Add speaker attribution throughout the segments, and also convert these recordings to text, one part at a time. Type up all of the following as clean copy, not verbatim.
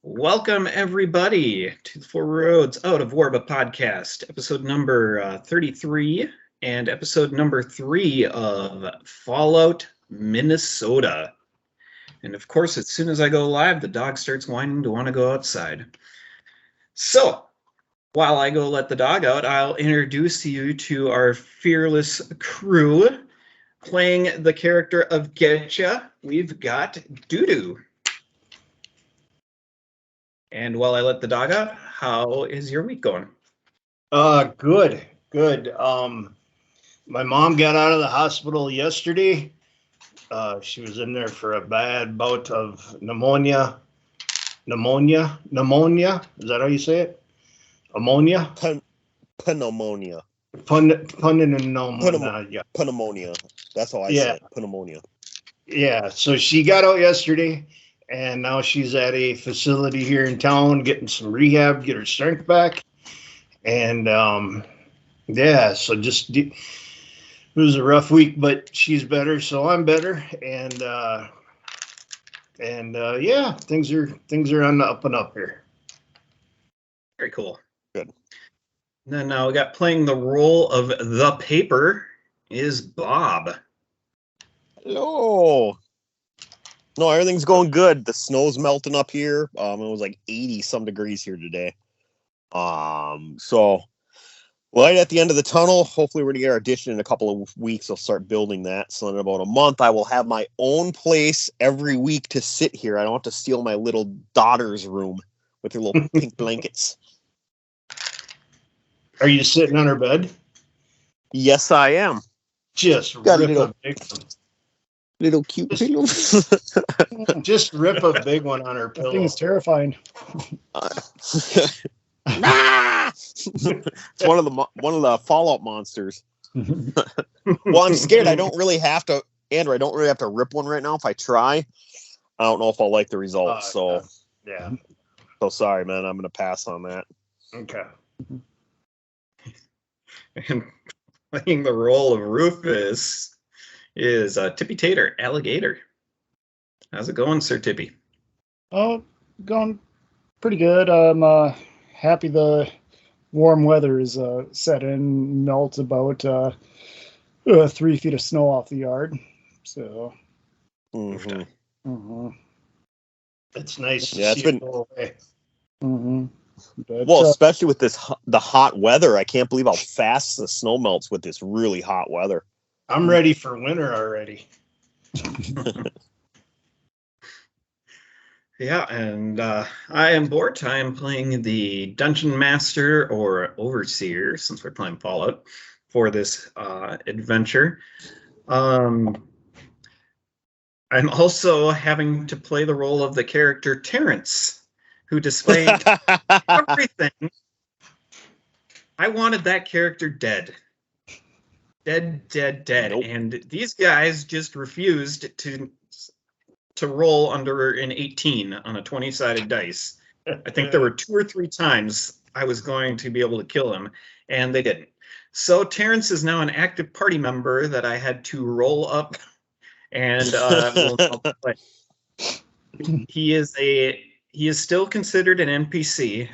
Speaker 1: Welcome, everybody, to the Four Roads Out of Warba podcast, episode number 33 and episode number 3 of Fallout, Minnesota. And of course, as soon as I go live, the dog starts whining to want to go outside. So, while I go let the dog out, I'll introduce you to our fearless crew. Playing the character of Getcha, we've got Doodoo. And while I let the dog out, how is your week going?
Speaker 2: Good. My mom got out of the hospital yesterday. She was in there for a bad bout of pneumonia. Pneumonia? Is that how you say it? Ammonia?
Speaker 3: Pneumonia.
Speaker 2: Pneumonia.
Speaker 3: That's how I say it. Pneumonia.
Speaker 2: Yeah, so she got out yesterday, and now she's at a facility here in town getting some rehab, get her strength back. And so just it was a rough week, but she's better, so I'm better. And things are on the up and up here.
Speaker 1: Very cool.
Speaker 3: Good.
Speaker 1: And then we got playing the role of the paper is Bob.
Speaker 3: Hello. No, everything's going good. The snow's melting up here. It was like 80 some degrees here today. So light at the end of the tunnel. Hopefully we're gonna get our addition in a couple of weeks. I'll start building that. So in about a month, I will have my own place every week to sit here. I don't have to steal my little daughter's room with her little pink blankets.
Speaker 2: Are you sitting on her bed?
Speaker 3: Yes, I am.
Speaker 2: Just
Speaker 3: Got
Speaker 2: rip
Speaker 3: a
Speaker 2: a big one.
Speaker 3: little cute pillow.
Speaker 2: Just rip a big one on her pillow.
Speaker 4: That thing is terrifying.
Speaker 3: It's one of the Fallout monsters. Well, I'm scared. I don't really have to, Andrew. I don't really have to rip one right now. If I try, I don't know if I'll like the results. So sorry, man. I'm gonna pass on that.
Speaker 2: Okay.
Speaker 1: And playing the role of Rufus is Tippy Tater, Alligator. How's it going, Sir Tippy?
Speaker 4: Oh, going pretty good. I'm happy the warm weather is set in, melt about 3 feet of snow off the yard. So,
Speaker 2: It's nice to
Speaker 3: Yeah,
Speaker 2: see
Speaker 3: it's been-
Speaker 2: it go away.
Speaker 4: But,
Speaker 3: Well, especially with the hot weather, I can't believe how fast the snow melts with this really hot weather.
Speaker 2: I'm ready for winter already.
Speaker 1: Yeah, and I am Bort. I am playing the Dungeon Master or Overseer, since we're playing Fallout, for this adventure. I'm also having to play the role of the character Terrence, who despite everything, I wanted that character dead. Dead.
Speaker 3: Nope.
Speaker 1: And these guys just refused to roll under an 18 on a 20-sided dice. I think there were 2 or 3 times I was going to be able to kill him, and they didn't. So Terrence is now an active party member that I had to roll up and will now play. He is still considered an NPC.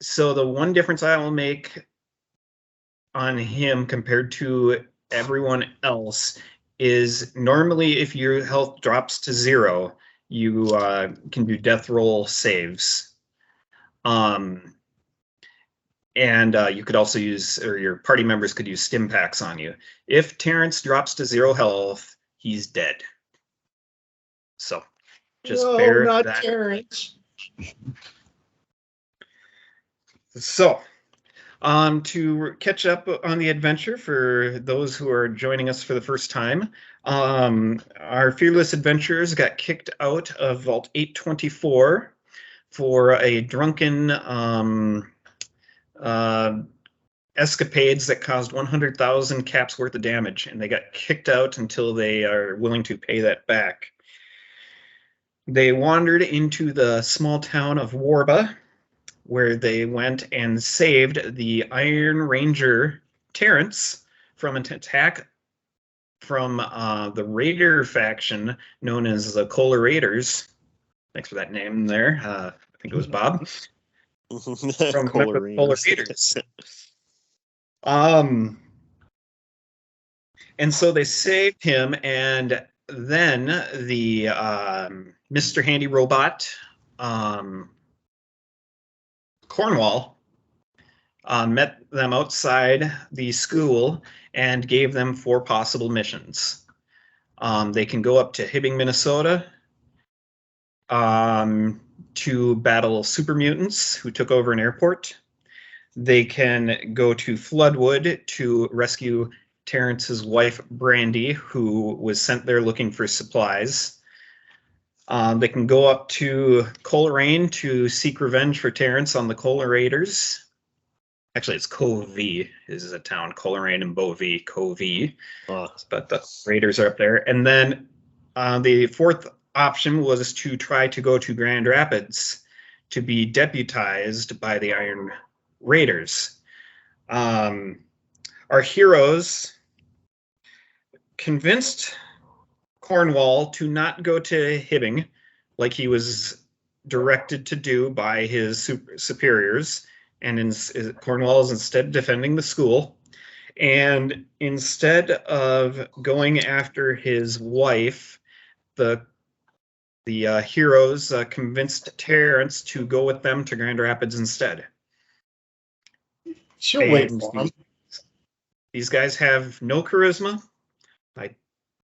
Speaker 1: So the one difference I will make on him compared to everyone else is normally if your health drops to 0, you can do death roll saves. And you could also use, or your party members could use stim packs on you. If Terrence drops to 0 health, he's dead. So just bear
Speaker 2: not
Speaker 1: that.
Speaker 2: Terrence.
Speaker 1: So To catch up on the adventure for those who are joining us for the first time, our fearless adventurers got kicked out of Vault 824 for a drunken escapades that caused 100,000 caps worth of damage, and they got kicked out until they are willing to pay that back. They wandered into the small town of Warba, where they went and saved the Iron Ranger Terrence from an attack from the Raider faction known as the Kohler Raiders. Thanks for that name there. I think it was Bob. From Kohler Raiders. And so they saved him, and then the Mr. Handy Robot, Cornwall, met them outside the school and gave them 4 possible missions. They can go up to Hibbing, Minnesota, to battle super mutants who took over an airport. They can go to Floodwood to rescue Terrence's wife, Brandy, who was sent there looking for supplies. They can go up to Coleraine to seek revenge for Terrence on the Kohler Raiders. Actually, it's Covey is a town, Coleraine and Bovey, Covey. But the Raiders are up there. And then the 4th option was to try to go to Grand Rapids to be deputized by the Iron Raiders. Our heroes convinced Cornwall to not go to Hibbing like he was directed to do by his superiors, and Cornwall is instead defending the school. And instead of going after his wife, the heroes convinced Terrence to go with them to Grand Rapids instead.
Speaker 2: She'll wait for him.
Speaker 1: These guys have no charisma. I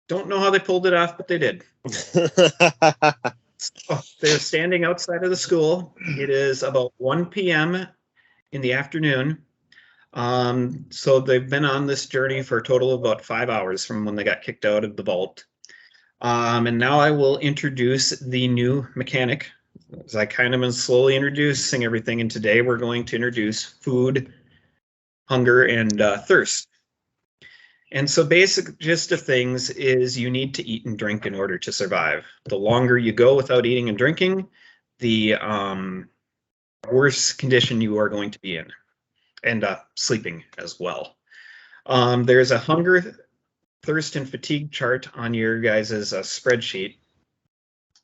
Speaker 1: don't know how they pulled it off, but they did. So they're standing outside of the school. It is about 1 p.m. in the afternoon. So they've been on this journey for a total of about 5 hours from when they got kicked out of the vault. And now I will introduce the new mechanic. As I kind of been slowly introducing everything, and today we're going to introduce food, hunger, and thirst. And so basic gist of things is you need to eat and drink in order to survive. The longer you go without eating and drinking, the worse condition you are going to be in, and sleeping as well. There's a hunger, thirst, and fatigue chart on your guys' spreadsheet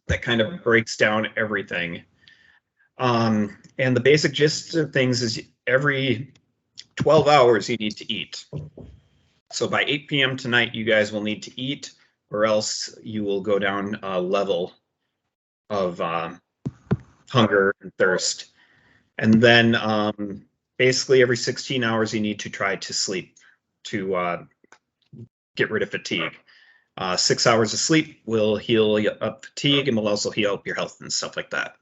Speaker 1: that kind of breaks down everything. And the basic gist of things is every 12 hours you need to eat. So by 8 p.m. tonight, you guys will need to eat, or else you will go down a level of hunger and thirst. And then basically every 16 hours, you need to try to sleep to get rid of fatigue. 6 hours of sleep will heal up fatigue and will also heal up your health and stuff like that.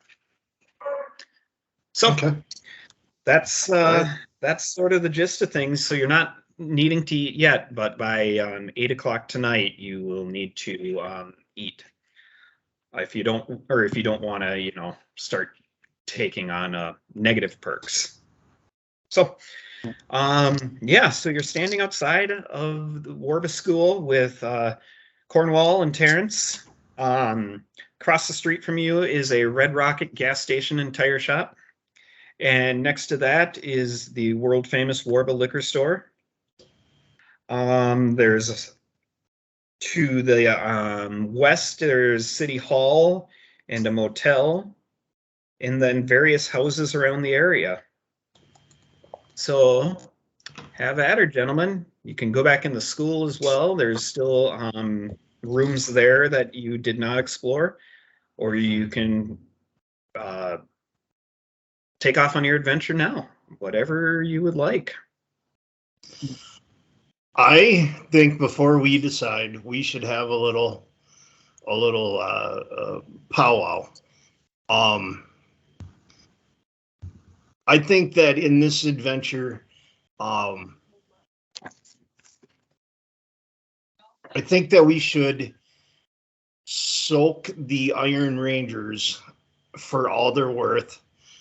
Speaker 1: So that's sort of the gist of things. So you're not needing to eat yet, but by 8 o'clock tonight, you will need to eat. If you don't want to, start taking on negative perks. So, so you're standing outside of the Warba School with Cornwall and Terrence. Across the street from you is a Red Rocket gas station and tire shop. And next to that is the world famous Warba liquor store. There's to the west, there's City Hall and a motel, and then various houses around the area. So have at her, gentlemen. You can go back in the school as well. There's still rooms there that you did not explore, or you can take off on your adventure now, whatever you would like.
Speaker 2: I think before we decide, we should have a little powwow. I think that in this adventure, I think that we should soak the Iron Rangers for all they're worth,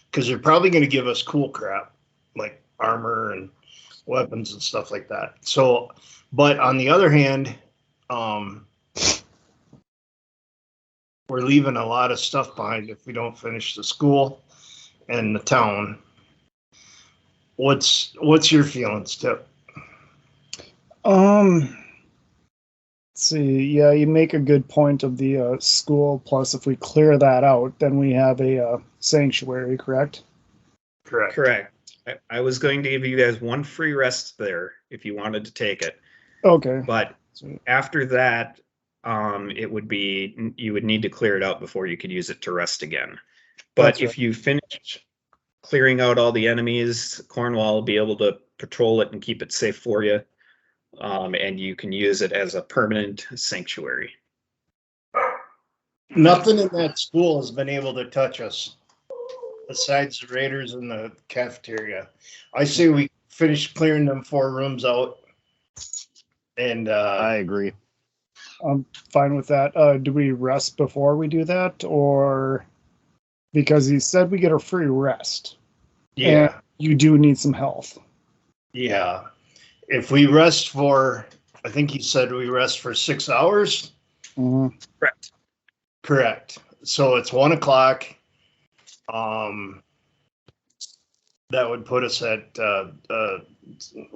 Speaker 2: because they're probably going to give us cool crap like armor and weapons and stuff like that. So, but on the other hand, we're leaving a lot of stuff behind if we don't finish the school and the town. What's your feelings, Tip?
Speaker 4: Let's see. Yeah, you make a good point of the school. Plus, if we clear that out, then we have a sanctuary, correct?
Speaker 2: Correct.
Speaker 1: Correct. I was going to give you guys one free rest there if you wanted to take it.
Speaker 4: Okay.
Speaker 1: But after that, you would need to clear it out before you could use it to rest again. But
Speaker 4: That's
Speaker 1: if you finish clearing out all the enemies, Cornwall will be able to patrol it and keep it safe for you. And you can use it as a permanent sanctuary.
Speaker 2: Nothing in that school has been able to touch us besides the Raiders in the cafeteria. I say we finish clearing them 4 rooms out. And
Speaker 3: I agree.
Speaker 4: I'm fine with that. Do we rest before we do that, or because he said we get a free rest?
Speaker 2: yeah,
Speaker 4: And you do need some health.
Speaker 2: yeah. If we rest for, I think he said we rest for 6 hours.
Speaker 4: Mm-hmm.
Speaker 1: Correct.
Speaker 2: Correct. So it's 1 o'clock. That would put us at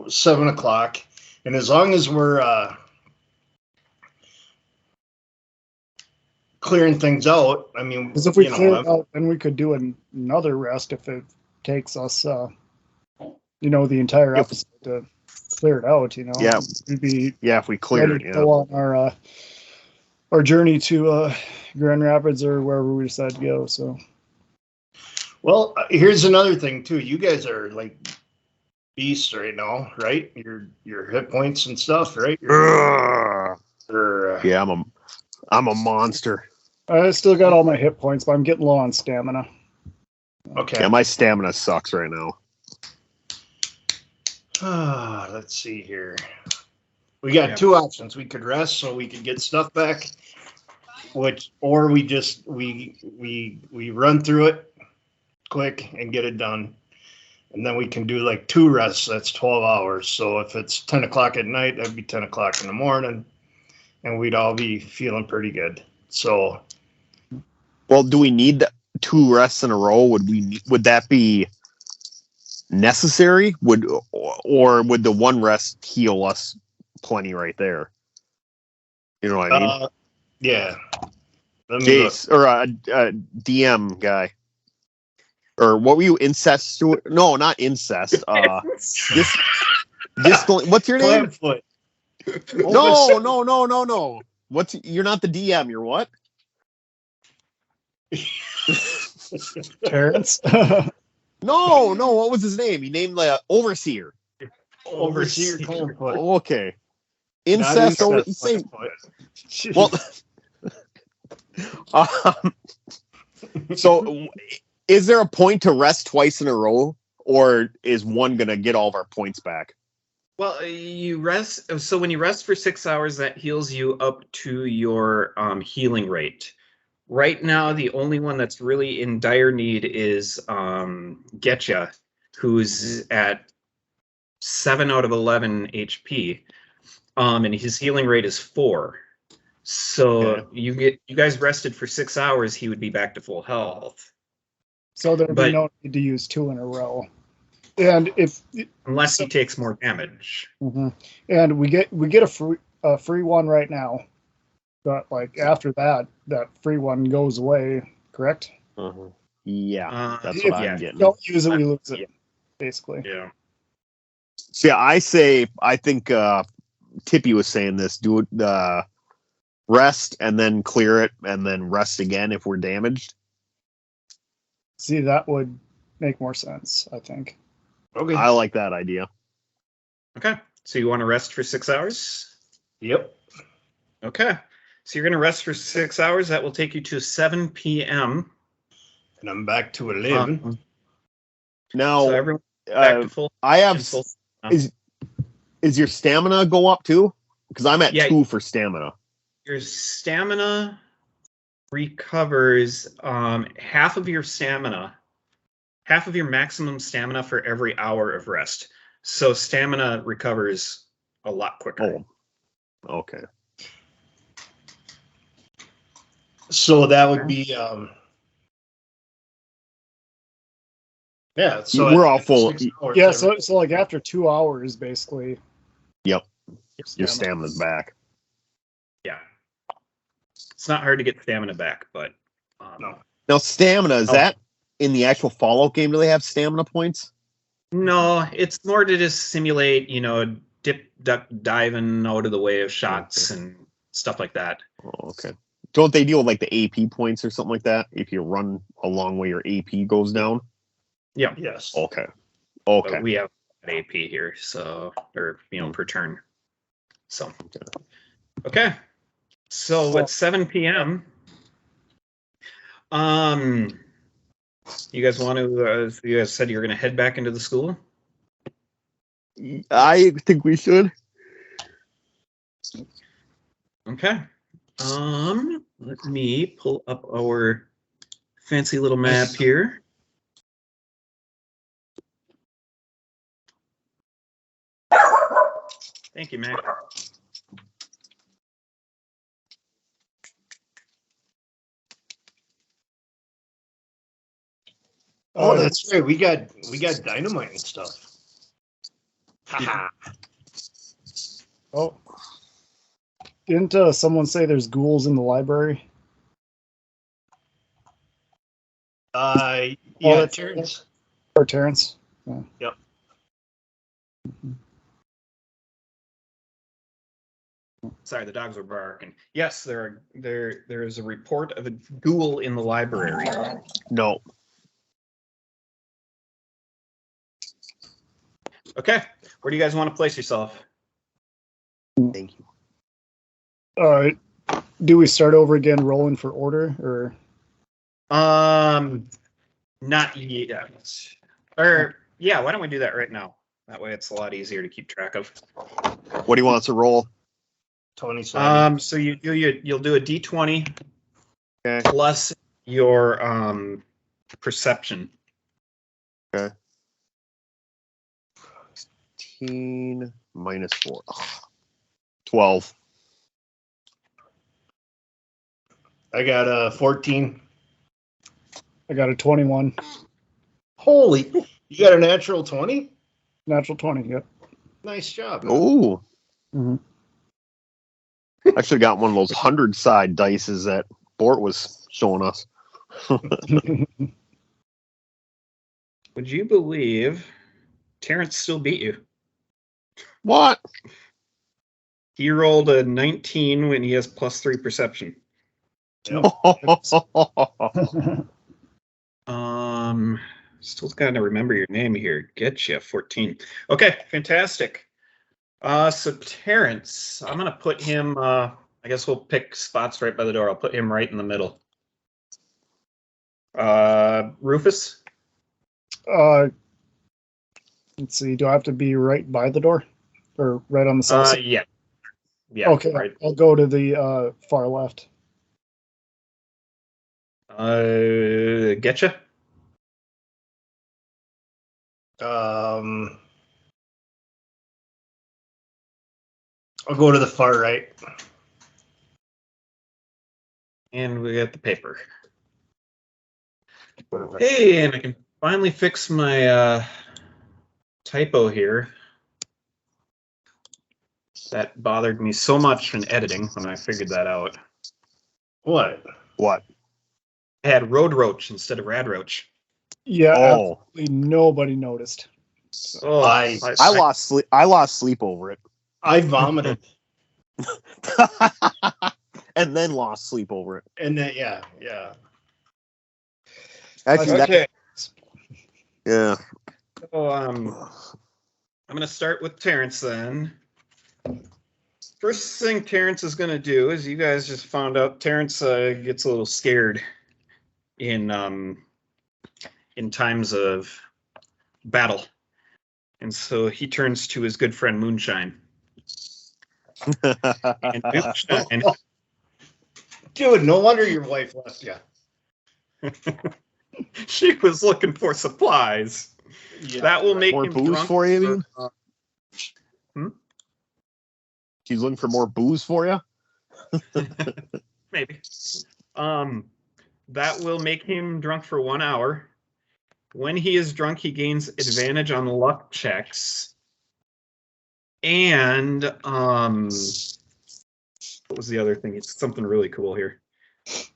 Speaker 2: 7 o'clock. And as long as we're clearing things out, I mean,
Speaker 4: Because if we clear it out, then we could do another rest if it takes us, the entire episode to clear it out.
Speaker 3: Yeah.
Speaker 4: We'd be
Speaker 3: if we clear
Speaker 4: ready
Speaker 3: it.
Speaker 4: to go on our journey to Grand Rapids or wherever we decide to go. So,
Speaker 2: well, here's another thing too. You guys are like beasts right now, right? Your hit points and stuff, right?
Speaker 3: Yeah, I'm a monster.
Speaker 4: I still got all my hit points, but I'm getting low on stamina.
Speaker 2: Okay.
Speaker 3: Yeah, my stamina sucks right now.
Speaker 2: Let's see here. We got 2 options. We could rest so we could get stuff back, or we just we run through it quick and get it done, and then we can do like 2 rests. That's 12 hours. So if it's 10 o'clock at night, that'd be 10 o'clock in the morning, and we'd all be feeling pretty good. So,
Speaker 3: well, do we need 2 rests in a row? Would that be necessary? Or would the 1 rest heal us plenty right there? You know what I mean?
Speaker 2: Yeah.
Speaker 3: Jace, or a DM guy, or what were you? Incest? No, not incest. What's your name?
Speaker 2: Clamfoot.
Speaker 3: No. You're not the DM. You're what?
Speaker 4: Terrence?
Speaker 3: No. What was his name? He named like Overseer.
Speaker 2: Overseer Clamfoot.
Speaker 3: Oh, okay. Incest. Well, so is there a point to rest twice in a row, or is one gonna get all of our points back?
Speaker 1: Well, you rest. So when you rest for 6 hours, that heals you up to your healing rate. Right now, the only one that's really in dire need is Getcha, who's at 7 out of 11 HP, and his healing rate is 4. So you guys rested for 6 hours, he would be back to full health.
Speaker 4: So there'd be no need to use 2 in a row. And
Speaker 1: unless he takes more damage.
Speaker 4: Mm-hmm. And we get a free one right now, but like after that free one goes away. Correct?
Speaker 3: Uh-huh. Yeah, that's what I'm getting.
Speaker 4: Don't use it, we lose it. Basically.
Speaker 1: Yeah.
Speaker 3: So yeah, I think Tippy was saying this. Do it. Rest and then clear it, and then rest again if we're damaged.
Speaker 4: See, that would make more sense, I think.
Speaker 2: Okay.
Speaker 3: I like that idea.
Speaker 1: Okay. So you want to rest for 6 hours?
Speaker 2: Yep.
Speaker 1: Okay. So you're going to rest for 6 hours. That will take you to 7 p.m.
Speaker 2: And I'm back to 11.
Speaker 3: Now,
Speaker 1: so everyone back to full.
Speaker 3: I have Is your stamina go up too? Because I'm at
Speaker 1: Yeah.
Speaker 3: 2 for stamina.
Speaker 1: Your stamina recovers half of your maximum stamina for every hour of rest. So stamina recovers a lot quicker.
Speaker 3: Oh, okay.
Speaker 2: So that would be yeah. So
Speaker 3: We're all full.
Speaker 2: 6 hours,
Speaker 4: Yeah, so like after 2 hours, basically.
Speaker 3: Yep. Your stamina's back.
Speaker 1: Yeah. It's not hard to get stamina back, but
Speaker 2: No.
Speaker 3: Now, stamina, is that in the actual Fallout game? Do they have stamina points?
Speaker 1: No, it's more to just simulate, dip, duck, diving out of the way of shots and stuff like that.
Speaker 3: Oh, okay. Don't they deal with like the AP points or something like that? If you run a long way, your AP goes down?
Speaker 1: Yeah.
Speaker 2: Yes.
Speaker 3: Okay.
Speaker 1: But we have an AP here, so, or, per turn. So, okay. So at 7 p.m., you guys want to, you guys said you were going to head back into the school?
Speaker 3: I think we should.
Speaker 1: Okay. Let me pull up our fancy little map here. Thank you, Mac.
Speaker 2: Oh, that's right. We got dynamite and stuff. Haha.
Speaker 4: Oh. Didn't someone say there's ghouls in the library?
Speaker 2: Yeah,
Speaker 4: that's
Speaker 2: Terrence.
Speaker 4: Or Terrence? Yeah.
Speaker 2: Yep.
Speaker 1: Sorry, the dogs were barking. Yes, there is a report of a ghoul in the library.
Speaker 3: No.
Speaker 1: Okay, where do you guys want to place yourself?
Speaker 3: Thank you.
Speaker 4: All right. Do we start over again rolling for order, or?
Speaker 1: Not yet. Or yeah, why don't we do that right now? That way it's a lot easier to keep track of.
Speaker 3: What do you want us to roll?
Speaker 2: 27.
Speaker 1: So you'll do a D20
Speaker 3: Okay.
Speaker 1: plus your perception.
Speaker 3: Okay. 16 minus 4. 12.
Speaker 2: I got a 14.
Speaker 4: I got a 21.
Speaker 2: Holy, you got a natural 20?
Speaker 4: Natural 20, yep.
Speaker 2: Nice job.
Speaker 3: Oh.
Speaker 4: Mhm.
Speaker 3: I should have got one of those 100-side dices that Bort was showing us.
Speaker 1: Would you believe Terrence still beat you?
Speaker 3: What?
Speaker 1: He rolled a 19 when he has +3 perception.
Speaker 2: Yep.
Speaker 1: Still gotta remember your name here. Get you 14. Okay, fantastic. So Terrence, I'm gonna put him. I guess we'll pick spots right by the door. I'll put him right in the middle. Rufus.
Speaker 4: Let's see. Do I have to be right by the door, or right on the south side?
Speaker 1: Yeah. Yeah.
Speaker 4: Okay,
Speaker 1: Right.
Speaker 4: I'll go to the far left.
Speaker 1: Getcha.
Speaker 2: I'll go to the far right.
Speaker 1: And we got the paper. Hey, and I can finally fix my typo here. That bothered me so much in editing when I figured that out.
Speaker 2: What?
Speaker 3: What?
Speaker 1: I had road roach instead of rad roach.
Speaker 4: Yeah,
Speaker 3: Oh.
Speaker 4: absolutely nobody noticed.
Speaker 1: Oh,
Speaker 2: I
Speaker 3: lost sleep over it.
Speaker 2: I vomited.
Speaker 3: And then lost sleep over it.
Speaker 2: And then, yeah.
Speaker 3: Actually,
Speaker 1: okay.
Speaker 3: Yeah.
Speaker 1: So, I'm going to start with Terrence then. First thing Terrence is going to do is, you guys just found out Terrence gets a little scared in times of battle. And so he turns to his good friend Moonshine. And Moonshine,
Speaker 2: Dude, no wonder your wife left you.
Speaker 1: she was looking for supplies.
Speaker 2: Yeah.
Speaker 1: That will make
Speaker 3: More
Speaker 1: him
Speaker 3: booze
Speaker 1: drunk.
Speaker 3: for you, I mean?
Speaker 1: Hmm?
Speaker 3: She's looking for more booze for you?
Speaker 1: Maybe. That will make him drunk for 1 hour. When he is drunk, he gains advantage on luck checks. And what was the other thing? It's something really cool here.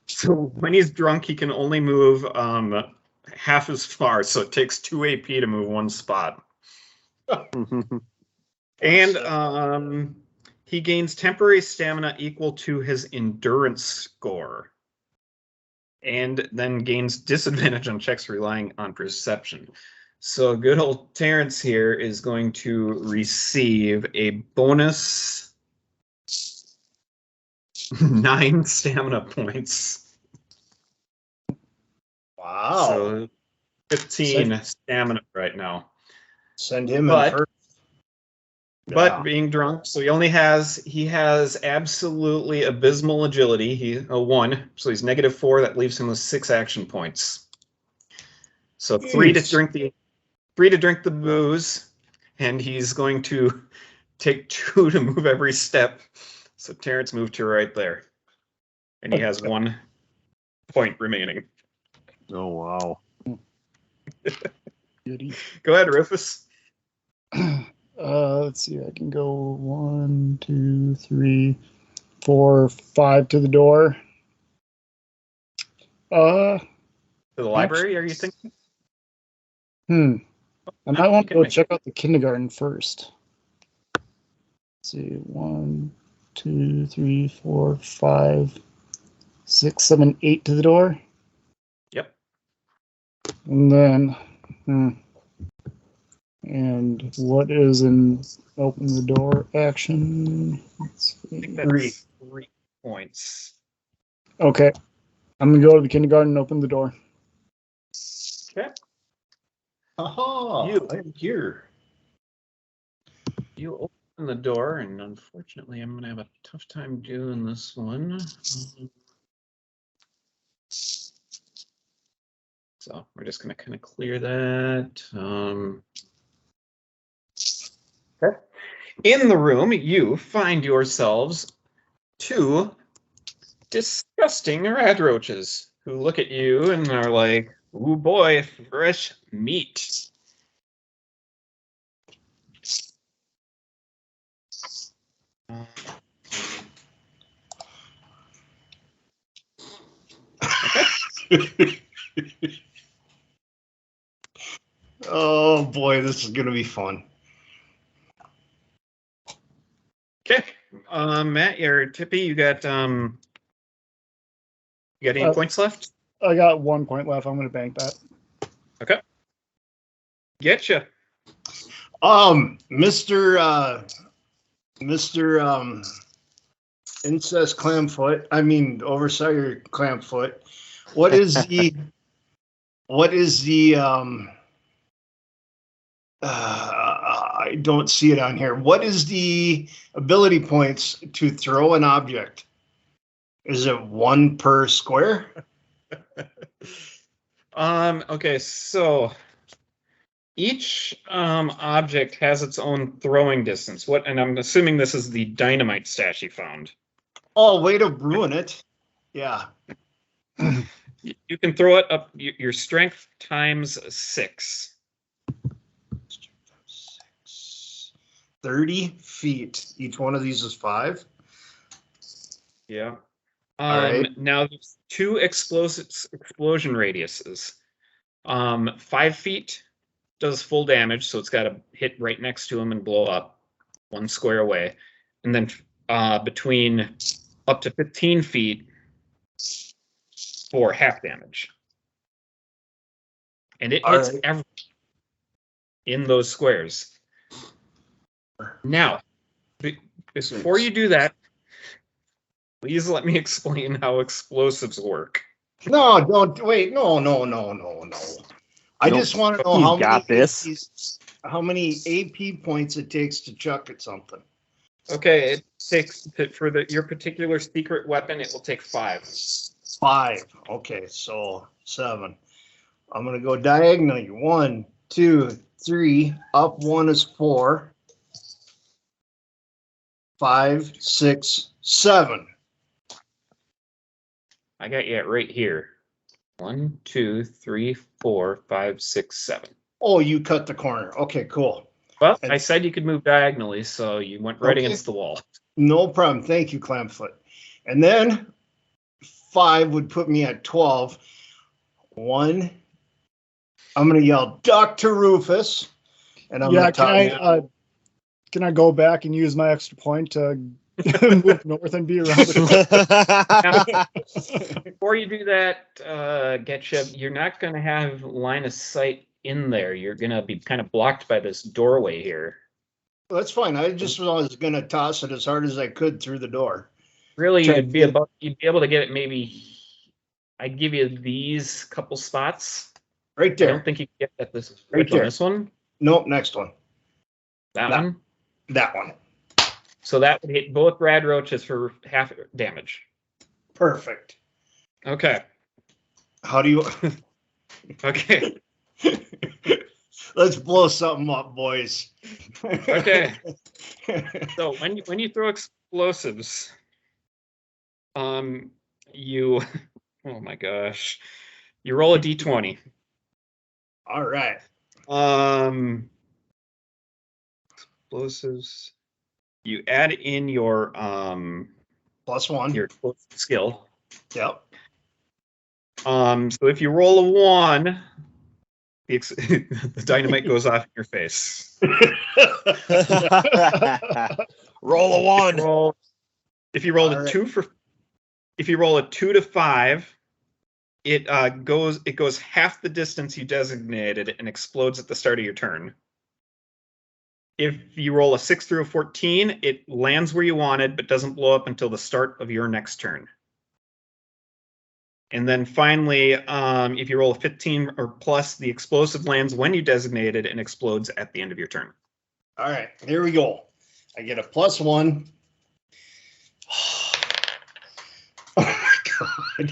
Speaker 1: So when he's drunk, he can only move half as far. So it takes 2 AP to move 1 spot. And he gains temporary stamina equal to his endurance score. And then gains disadvantage on checks relying on perception. So good old Terrence here is going to receive a bonus 9 stamina points.
Speaker 2: Wow.
Speaker 1: So 15 stamina right now.
Speaker 2: Send him
Speaker 1: But-
Speaker 2: in first.
Speaker 1: But
Speaker 2: Yeah.
Speaker 1: being drunk, so he has absolutely abysmal agility. He a 1, so he's -4. That leaves him with 6 action points. So 3 to
Speaker 2: Jeez.
Speaker 1: drink the booze, and he's going to take 2 to move every step. So Terrence moved to right there, and he has 1 point remaining.
Speaker 3: Oh, wow.
Speaker 4: Goody.
Speaker 1: Go ahead, Rufus.
Speaker 4: Let's see. I can go 1, 2, 3, 4, 5 to the door.
Speaker 1: To the library, are you thinking?
Speaker 4: I might want to
Speaker 1: can
Speaker 4: go
Speaker 1: make-
Speaker 4: check out the kindergarten first. Let's see. 1, 2, 3, 4, 5, 6, 7, 8 to the door.
Speaker 1: Yep.
Speaker 4: And then, and what is an open the door action? Let's
Speaker 1: I think
Speaker 4: see.
Speaker 1: that's 3 points.
Speaker 4: Okay. I'm going to go to the kindergarten and open the door.
Speaker 1: Okay.
Speaker 2: Oh,
Speaker 1: You-
Speaker 2: I'm here.
Speaker 1: You open the door, and unfortunately, I'm going to have a tough time doing this one. So we're just going to kind of clear that. Okay. In the room, you find yourselves 2 disgusting rat roaches who look at you and are like, "Ooh boy, fresh meat."
Speaker 2: Oh boy, this is gonna be fun.
Speaker 1: Okay, Matt, you're Tippy. You got any points left?
Speaker 4: I got 1 point left. I'm going to bank that.
Speaker 1: Okay. Getcha.
Speaker 2: Mr. Incest Clamfoot. I mean, Oversighter Clamfoot. What is the? I don't see it on here. What is the ability points to throw an object? Is it 1 per square?
Speaker 1: Okay, so each object has its own throwing distance. And I'm assuming this is the dynamite stash you found.
Speaker 2: Oh, way to ruin it. Yeah.
Speaker 1: You can throw it up your strength times 6.
Speaker 2: 30 feet. Each one of these is 5.
Speaker 1: Yeah.
Speaker 2: All right.
Speaker 1: Now there's 2 explosion radiuses. 5 feet does full damage, so it's got to hit right next to him and blow up 1 square away. And then between up to 15 feet for half damage. And it hits
Speaker 2: Alright.
Speaker 1: everything in those squares. Now, before you do that, please let me explain how explosives work.
Speaker 2: No, don't wait. No. I
Speaker 3: Nope.
Speaker 2: just want to know
Speaker 3: You
Speaker 2: how
Speaker 3: got
Speaker 2: many
Speaker 3: this.
Speaker 2: of these. how many AP points it takes to chuck at something.
Speaker 1: Okay, it takes for your particular secret weapon. It will take 5.
Speaker 2: 5. Okay, so 7. I'm gonna go diagonally. 1, 2, 3. Up 1 is 4. 5, 6, 7.
Speaker 1: I got you right here. 1, 2, 3, 4, 5, 6, 7.
Speaker 2: Oh, you cut the corner. Okay, cool.
Speaker 1: Well, I said you could move diagonally, so you went right
Speaker 2: Okay.
Speaker 1: against the wall.
Speaker 2: No problem. Thank you, Clampfoot. And then 5 would put me at 12. 1. I'm going to yell, Dr. Rufus. And I'm
Speaker 4: Yeah,
Speaker 2: going
Speaker 4: can I go back and use my extra point to move north and be around the
Speaker 1: Before you do that, Getcha, you're not going to have line of sight in there. You're going to be kind of blocked by this doorway here.
Speaker 2: That's fine. I just was going to toss it as hard as I could through the door.
Speaker 1: Really, you'd be able to get it maybe. I'd give you these couple spots.
Speaker 2: Right
Speaker 1: I
Speaker 2: there.
Speaker 1: don't think you can get at this.
Speaker 2: Right
Speaker 1: Which one?
Speaker 2: there.
Speaker 1: This one?
Speaker 2: Nope, next one.
Speaker 1: That
Speaker 2: That-
Speaker 1: one?
Speaker 2: That one.
Speaker 1: So that would hit both rad roaches for half damage.
Speaker 2: Perfect.
Speaker 1: Okay.
Speaker 2: How do you...
Speaker 1: Okay.
Speaker 2: Let's blow something up, boys.
Speaker 1: Okay. So when you throw explosives, you oh my gosh, you roll a d20.
Speaker 2: All right.
Speaker 1: Explosives. You add in your
Speaker 2: +1.
Speaker 1: your skill.
Speaker 2: Yep.
Speaker 1: So if you roll a 1, the dynamite goes off in your face.
Speaker 3: Roll a 1.
Speaker 1: If you roll
Speaker 2: All
Speaker 1: a
Speaker 2: right.
Speaker 1: 2 if you roll a 2 to 5, it goes half the distance you designated and explodes at the start of your turn. If you roll a 6 through a 14, it lands where you wanted but doesn't blow up until the start of your next turn. And then finally, if you roll a 15 or plus, the explosive lands when you designated and explodes at the end of your turn.
Speaker 2: All right, here we go. I get a +1. Oh my God.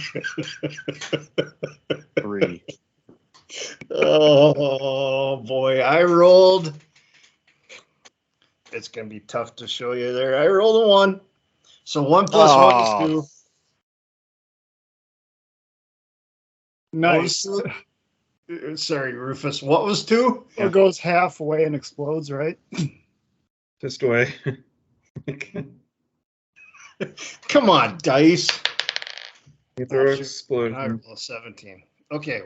Speaker 3: 3.
Speaker 2: Oh boy, I rolled. It's gonna be tough to show you there. I rolled a 1. So 1 + 1 is 2.
Speaker 4: Nice.
Speaker 2: What was 2? Sorry, Rufus. What was 2?
Speaker 4: It goes halfway and explodes, right?
Speaker 1: Just away.
Speaker 2: Come on, dice.
Speaker 1: You throw
Speaker 2: Oh, shoot. I
Speaker 1: explosion.
Speaker 2: rolled a 17. Okay.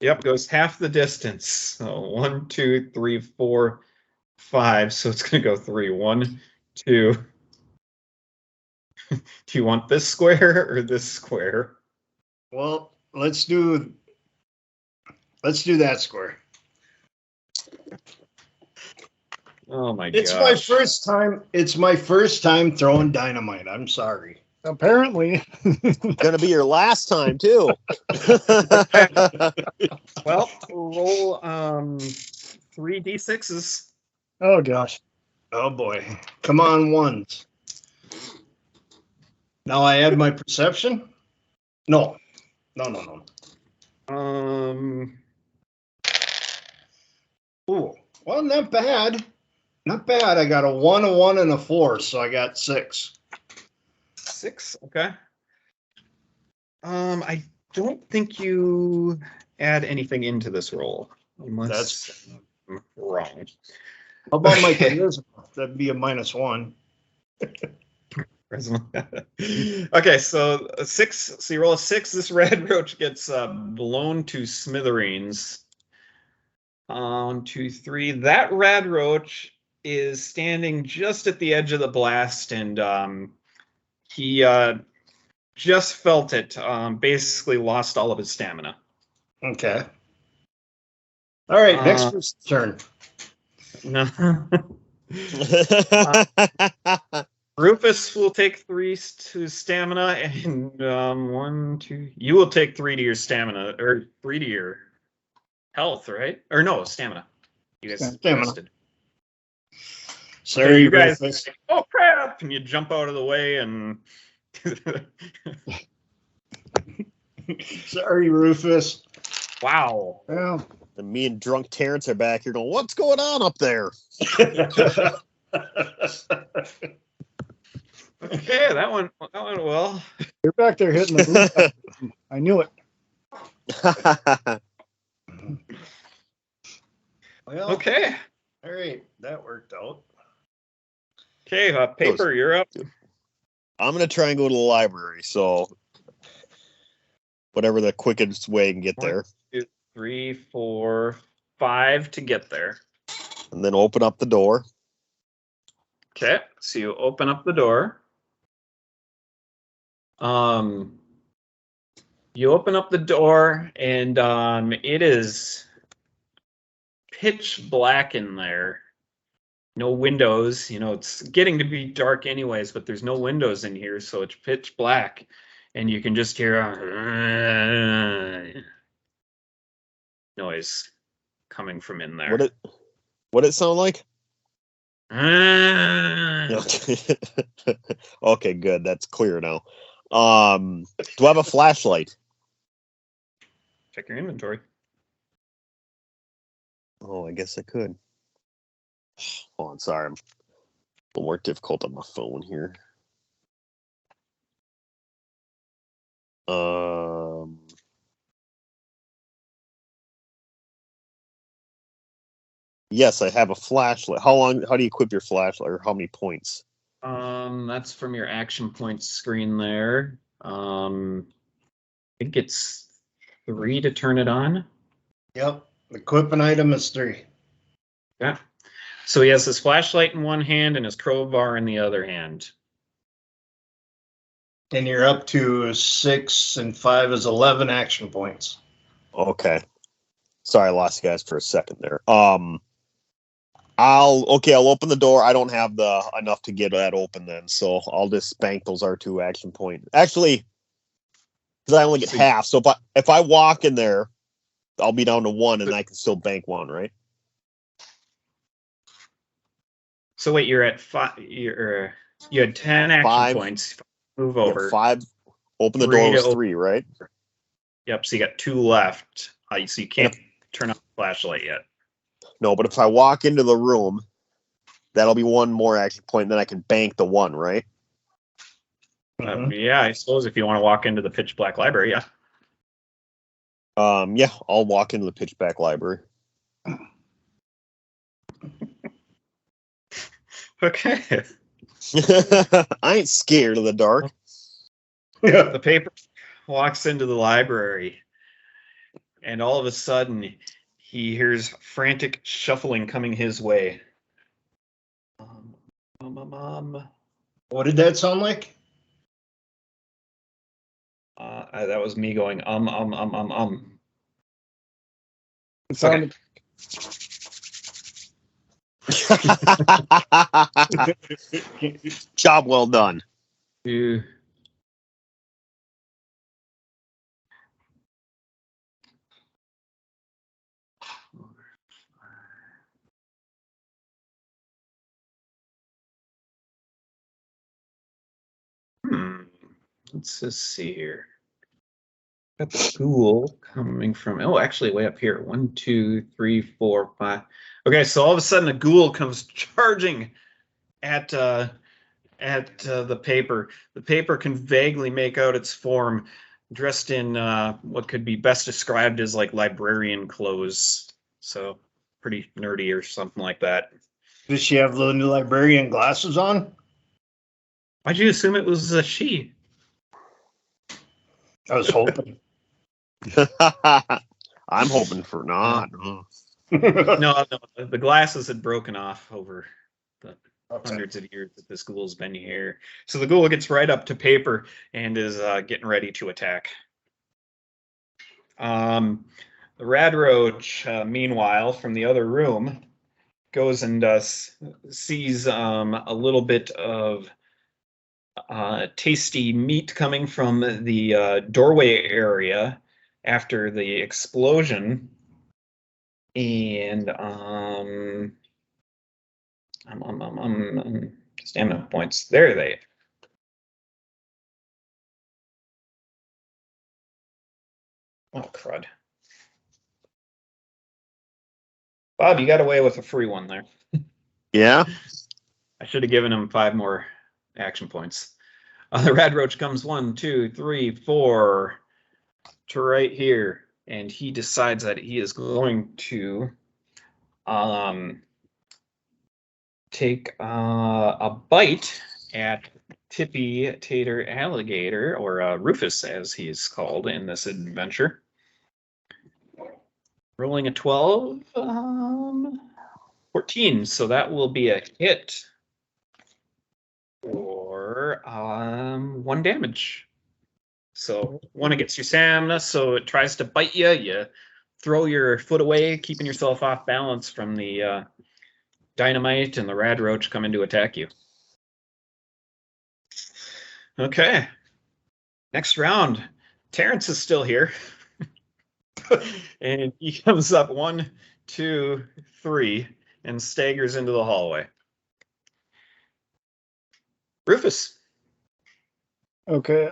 Speaker 1: Yep, goes half the distance. So 1, 2, 3, 4, 5. So it's gonna go 3. 1, 2. Do you want this square or this square?
Speaker 2: Well, let's do that square.
Speaker 1: Oh my
Speaker 2: It's
Speaker 1: god.
Speaker 2: my first time. It's my first time throwing dynamite. I'm sorry.
Speaker 4: Apparently.
Speaker 3: Gonna be your last time too.
Speaker 1: Well, roll 3d6s.
Speaker 4: Oh gosh.
Speaker 2: Oh boy. Come on, ones. Now I add my perception? No. No. Ooh. Well, not bad. Not bad. I got a 1, a 1, and a 4, so I got 6.
Speaker 1: 6, okay. I don't think you add anything into this roll. Unless I'm wrong.
Speaker 2: How about my
Speaker 1: Okay.
Speaker 2: charisma? That'd be a -1.
Speaker 1: Okay, so a 6. So you roll a 6. This red roach gets blown to smithereens. 1, 2, 3. That red roach is standing just at the edge of the blast, and he just felt it. Basically, lost all of his stamina.
Speaker 2: Okay. All right, next person's turn.
Speaker 1: No. Rufus will take 3 to stamina, and 1, 2. You will take 3 to your stamina, or 3 to your health, right? Or no, stamina. You guys
Speaker 2: Stamina.
Speaker 1: rested.
Speaker 2: Sorry,
Speaker 1: you guys.
Speaker 2: Rufus.
Speaker 1: Oh crap! And you jump out of the way and.
Speaker 2: Sorry, Rufus.
Speaker 1: Wow.
Speaker 4: Well,
Speaker 3: And me and drunk Terrence are back here going, what's going on up there?
Speaker 1: Okay, that went well.
Speaker 4: you're back there hitting the booth. I knew it.
Speaker 2: Well,
Speaker 1: Okay.
Speaker 2: all right, that worked out.
Speaker 1: Okay, paper, you're up.
Speaker 3: I'm going to try and go to the library. So whatever the quickest way I can get there.
Speaker 1: 1, 2, 3, 4, 5 to get there.
Speaker 3: And then open up the door.
Speaker 1: Okay, so you open up the door. You open up the door, and it is pitch black in there. No windows. You know, it's getting to be dark anyways, but there's no windows in here, so it's pitch black, and you can just hear a noise coming from in there.
Speaker 3: What it sound like? Okay, good. That's clear now. Do I have a flashlight?
Speaker 1: Check your inventory.
Speaker 3: Oh, I guess I could. Oh, I'm sorry. I'm a little more difficult on my phone here. Yes, I have a flashlight. How do you equip your flashlight, or how many points?
Speaker 1: That's from your action points screen there. I think it's 3 to turn it on.
Speaker 2: Yep, equip an item is 3.
Speaker 1: Yeah. So he has his flashlight in one hand and his crowbar in the other hand.
Speaker 2: And you're up to 6 and 5 is 11 action points.
Speaker 3: Okay. Sorry, I lost you guys for a second there. I'll open the door. I don't have enough to get that open then, so I'll just bank those R2 action points. Actually, because I only get half. So if I walk in there, I'll be down to 1, and I can still bank 1, right?
Speaker 1: So wait, you're at 5. You had 10 action points. Move over.
Speaker 3: 5. Open the door was 3, right?
Speaker 1: Yep. So you got 2 left. So you can't turn on the flashlight yet.
Speaker 3: No, but if I walk into the room, that'll be 1 more action point, and then I can bank the 1, right?
Speaker 1: Yeah, I suppose if you want to walk into the pitch black library, yeah.
Speaker 3: Yeah, I'll walk into the pitch black library.
Speaker 1: Okay.
Speaker 3: I ain't scared of the dark.
Speaker 1: The paper walks into the library, and all of a sudden, he hears frantic shuffling coming his way.
Speaker 2: What did that sound like?
Speaker 1: That was me going,
Speaker 4: It sounded,
Speaker 3: Job well done.
Speaker 1: Let's just see here. Got the ghoul coming from. Oh, actually, way up here. 1, 2, 3, 4, 5. Okay, so all of a sudden, a ghoul comes charging at the paper. The paper can vaguely make out its form, dressed in what could be best described as like librarian clothes. So pretty nerdy or something like that.
Speaker 2: Does she have the new librarian glasses on?
Speaker 1: Why'd you assume it was a she?
Speaker 2: I was hoping.
Speaker 3: I'm hoping for not.
Speaker 1: No, the glasses had broken off over the hundreds of years that this ghoul's been here. So the ghoul gets right up to paper and is getting ready to attack. The rad roach, meanwhile, from the other room, goes and sees a little bit of tasty meat coming from the doorway area after the explosion, And stamina points. There they. Oh crud. Bob, you got away with a free one there.
Speaker 3: Yeah.
Speaker 1: I should have given him 5 more action points. The Rad Roach comes 1, 2, 3, 4 to right here, and he decides that he is going to take a bite at Tippy Tater Alligator, or Rufus as he is called in this adventure. Rolling a 12, 14, so that will be a hit for 1 damage. So 1 against your stamina, so it tries to bite you. You throw your foot away, keeping yourself off balance from the dynamite, and the Rad Roach come in to attack you. Okay. Next round. Terrence is still here. And he comes up 1, 2, 3 and staggers into the hallway. Rufus.
Speaker 4: Okay.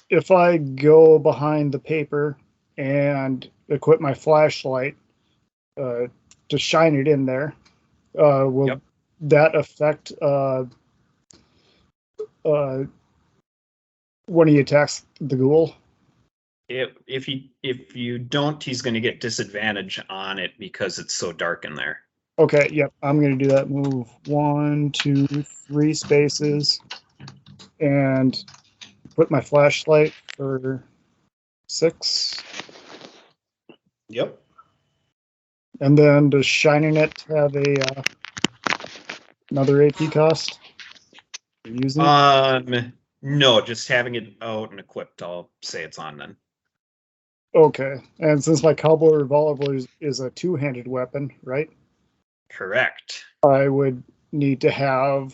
Speaker 4: If I go behind the paper and equip my flashlight to shine it in there, will that affect when he attacks the ghoul?
Speaker 1: If you don't, he's going to get disadvantage on it because it's so dark in there.
Speaker 4: Okay, yep, I'm going to do that. Move 1, 2, 3 spaces and put my flashlight for 6.
Speaker 2: Yep.
Speaker 4: And then does shining it have a another AP cost? Using it?
Speaker 1: No, just having it out and equipped, I'll say it's on then.
Speaker 4: Okay, and since my cowboy revolver is a 2-handed weapon, right?
Speaker 1: Correct.
Speaker 4: I would need to have,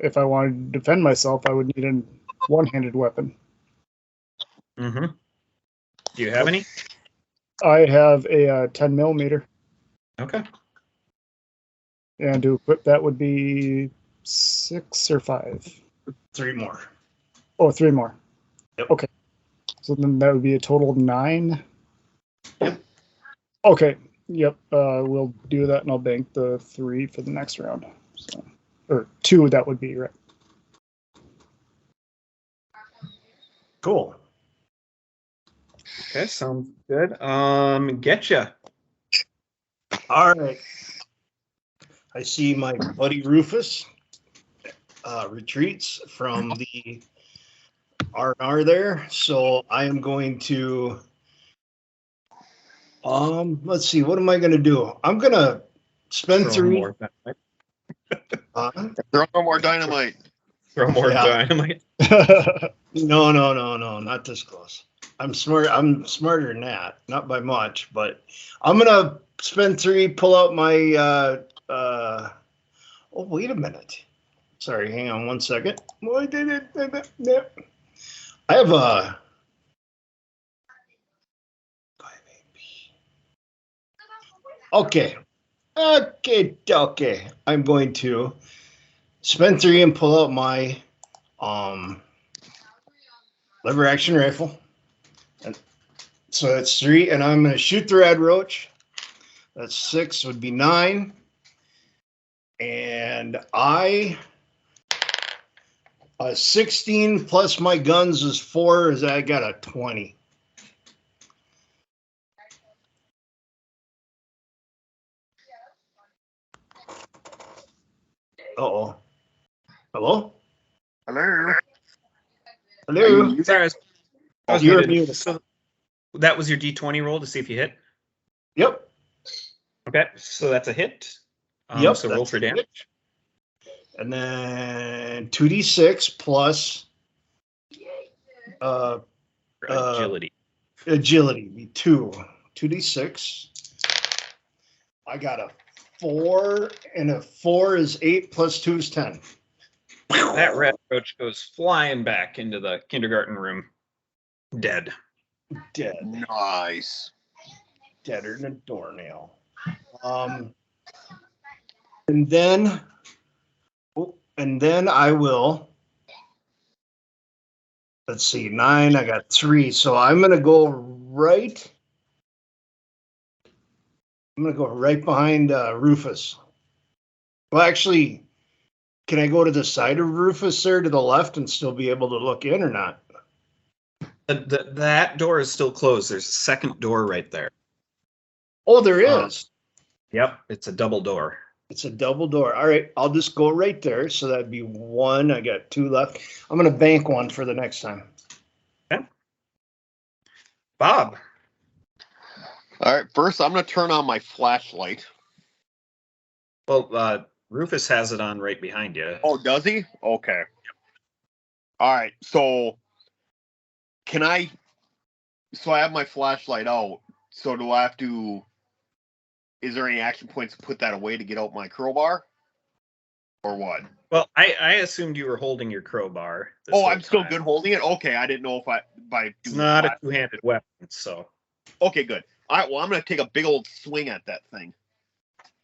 Speaker 4: if I wanted to defend myself, I would need a 1-handed weapon.
Speaker 1: Mm-hmm. Do you have any?
Speaker 4: I have a 10 millimeter.
Speaker 1: Okay.
Speaker 4: And to equip that would be 6 or 5?
Speaker 2: 3 more.
Speaker 4: Oh, 3 more.
Speaker 2: Yep.
Speaker 4: Okay. So then that would be a total of 9?
Speaker 2: Yep.
Speaker 4: Okay. Yep. We'll do that, and I'll bank the 3 for the next round. So, or 2, that would be, right?
Speaker 2: Cool.
Speaker 1: Okay, sounds good. Getcha.
Speaker 2: All right. I see my buddy Rufus retreats from the R&R there, so I am going to let's see, what am I going to do? I'm going to spend
Speaker 1: Throw
Speaker 2: 3
Speaker 1: more dynamite.
Speaker 3: Throw no more dynamite.
Speaker 1: Throw more
Speaker 2: Yeah.
Speaker 1: dynamite.
Speaker 2: No, not this close. I'm smarter than that, not by much, but I'm gonna spend 3, pull out my oh, wait a minute. Sorry, hang on 1 second. I have a okay. I'm going to spend 3 and pull out my lever action rifle. And so that's 3, and I'm going to shoot the Rad Roach. That's 6, would be 9. And 16 plus my guns is 4, is I got a 20. Uh-oh. Hello?
Speaker 3: Hello.
Speaker 2: Hello?
Speaker 1: Sorry, I was
Speaker 2: You're
Speaker 1: muted.
Speaker 2: muted.
Speaker 1: So that was your D20 roll to see if you hit?
Speaker 2: Yep.
Speaker 1: Okay, so that's a hit.
Speaker 2: Yep.
Speaker 1: So roll for
Speaker 2: that's it.
Speaker 1: damage.
Speaker 2: And then 2d6 plus
Speaker 1: Agility.
Speaker 2: agility be 2. 2d6. I got a 4, and a 4 is 8 plus 2 is 10.
Speaker 1: That Rad Roach goes flying back into the kindergarten room, dead.
Speaker 2: Dead.
Speaker 3: Nice.
Speaker 2: Deader than a doornail. And then I will. Let's see, 9. I got 3, so I'm gonna go right. I'm gonna go right behind Rufus. Well, actually, can I go to the side of Rufus there to the left and still be able to look in or not?
Speaker 1: That door is still closed. There's a second door right there.
Speaker 2: Oh, there is.
Speaker 1: Yep, it's a double door.
Speaker 2: It's a double door. All right, I'll just go right there. So that'd be 1. I got 2 left. I'm gonna bank 1 for the next time.
Speaker 1: Okay. Bob.
Speaker 3: All right, first I'm going to turn on my flashlight.
Speaker 1: Well, Rufus has it on right behind you.
Speaker 3: Oh, does he? Okay. All right, so I have my flashlight out, so do I have to, is there any action points to put that away to get out my crowbar? Or what?
Speaker 1: Well, I assumed you were holding your crowbar.
Speaker 3: Oh, I'm still good holding it? Okay, I didn't know if
Speaker 1: It's not a two-handed weapon, so.
Speaker 3: Okay, good. All right, well, I'm going to take a big old swing at that thing.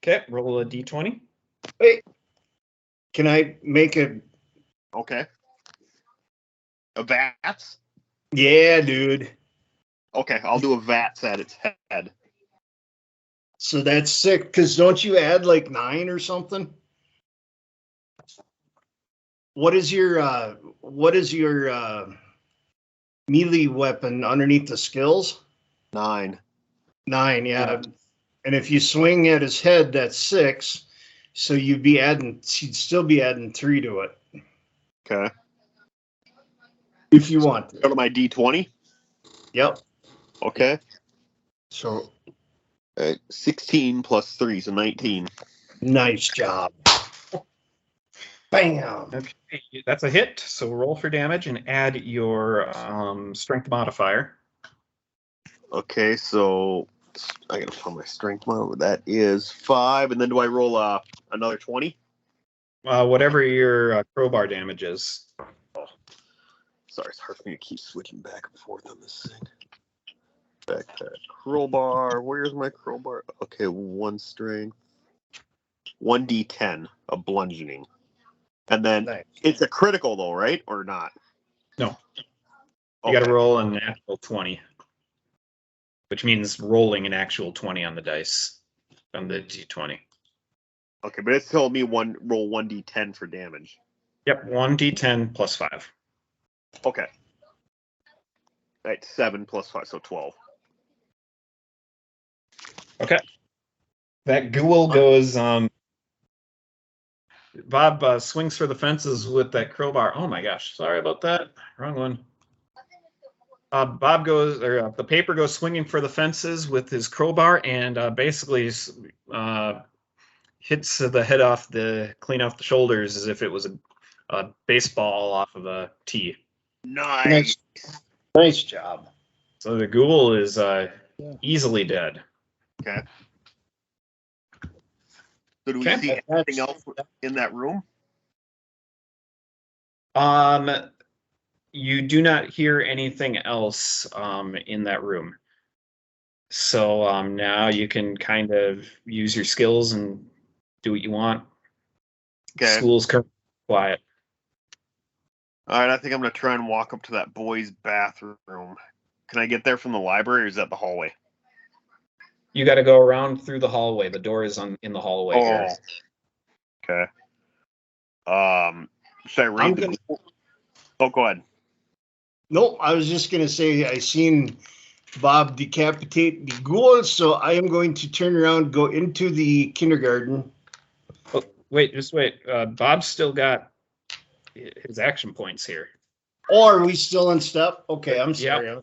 Speaker 1: Okay, roll a d20.
Speaker 2: Wait, can I make a?
Speaker 3: Okay. A VATS?
Speaker 2: Yeah, dude.
Speaker 3: Okay, I'll do a VATS at its head.
Speaker 2: So that's 6. Because don't you add like 9 or something? What is your melee weapon underneath the skills?
Speaker 3: 9.
Speaker 2: 9, yeah. And if you swing at his head, that's 6. So you'd still be adding 3 to it.
Speaker 3: Okay.
Speaker 2: If you want to.
Speaker 3: Go to my D20?
Speaker 2: Yep.
Speaker 3: Okay.
Speaker 2: So
Speaker 3: 16 plus 3, so 19.
Speaker 2: nice job. Bam.
Speaker 1: Okay, that's a hit. So roll for damage and add your strength modifier.
Speaker 3: Okay, so I gotta find my strength model. That is 5, and then do I roll another 20?
Speaker 1: Whatever your crowbar damage is.
Speaker 3: Sorry, it's hard for me to keep switching back and forth on this thing. Backpack, crowbar. Where's my crowbar? Okay, 1 strength, 1d10 of bludgeoning, and then
Speaker 2: Nice.
Speaker 3: it's a critical though, right, or not?
Speaker 1: No. You
Speaker 3: Okay.
Speaker 1: got to roll an actual 20, which means rolling an actual 20 on the dice on the d20.
Speaker 3: Okay, but it's telling me roll 1d10 for damage.
Speaker 1: Yep, 1d10 plus 5.
Speaker 3: Okay. Right, 7 plus 5, so 12.
Speaker 1: Okay. That ghoul goes. Bob swings for the fences with that crowbar. Oh my gosh! Sorry about that. Wrong one. Bob goes, or the paper goes swinging for the fences with his crowbar, and basically hits the head clean off the shoulders as if it was a baseball off of a tee.
Speaker 3: Nice.
Speaker 2: Nice job.
Speaker 1: So the ghoul is easily dead.
Speaker 3: Okay. So do we
Speaker 1: Okay.
Speaker 3: see anything else in that room?
Speaker 1: You do not hear anything else in that room. So now you can kind of use your skills and do what you want.
Speaker 3: Okay.
Speaker 1: School's currently quiet.
Speaker 3: All right, I think I'm going to try and walk up to that boys' bathroom. Can I get there from the library, or is that the hallway?
Speaker 1: You got to go around through the hallway. The door is in the hallway here.
Speaker 3: Okay. Should I read Oh, go ahead.
Speaker 2: Nope, I was just going to say I seen Bob decapitate the ghoul, so I am going to turn around, go into the kindergarten.
Speaker 1: Oh, wait, just wait. Bob's still got his action points here.
Speaker 2: Or are we still in step? Okay, I'm sorry.
Speaker 1: Yep.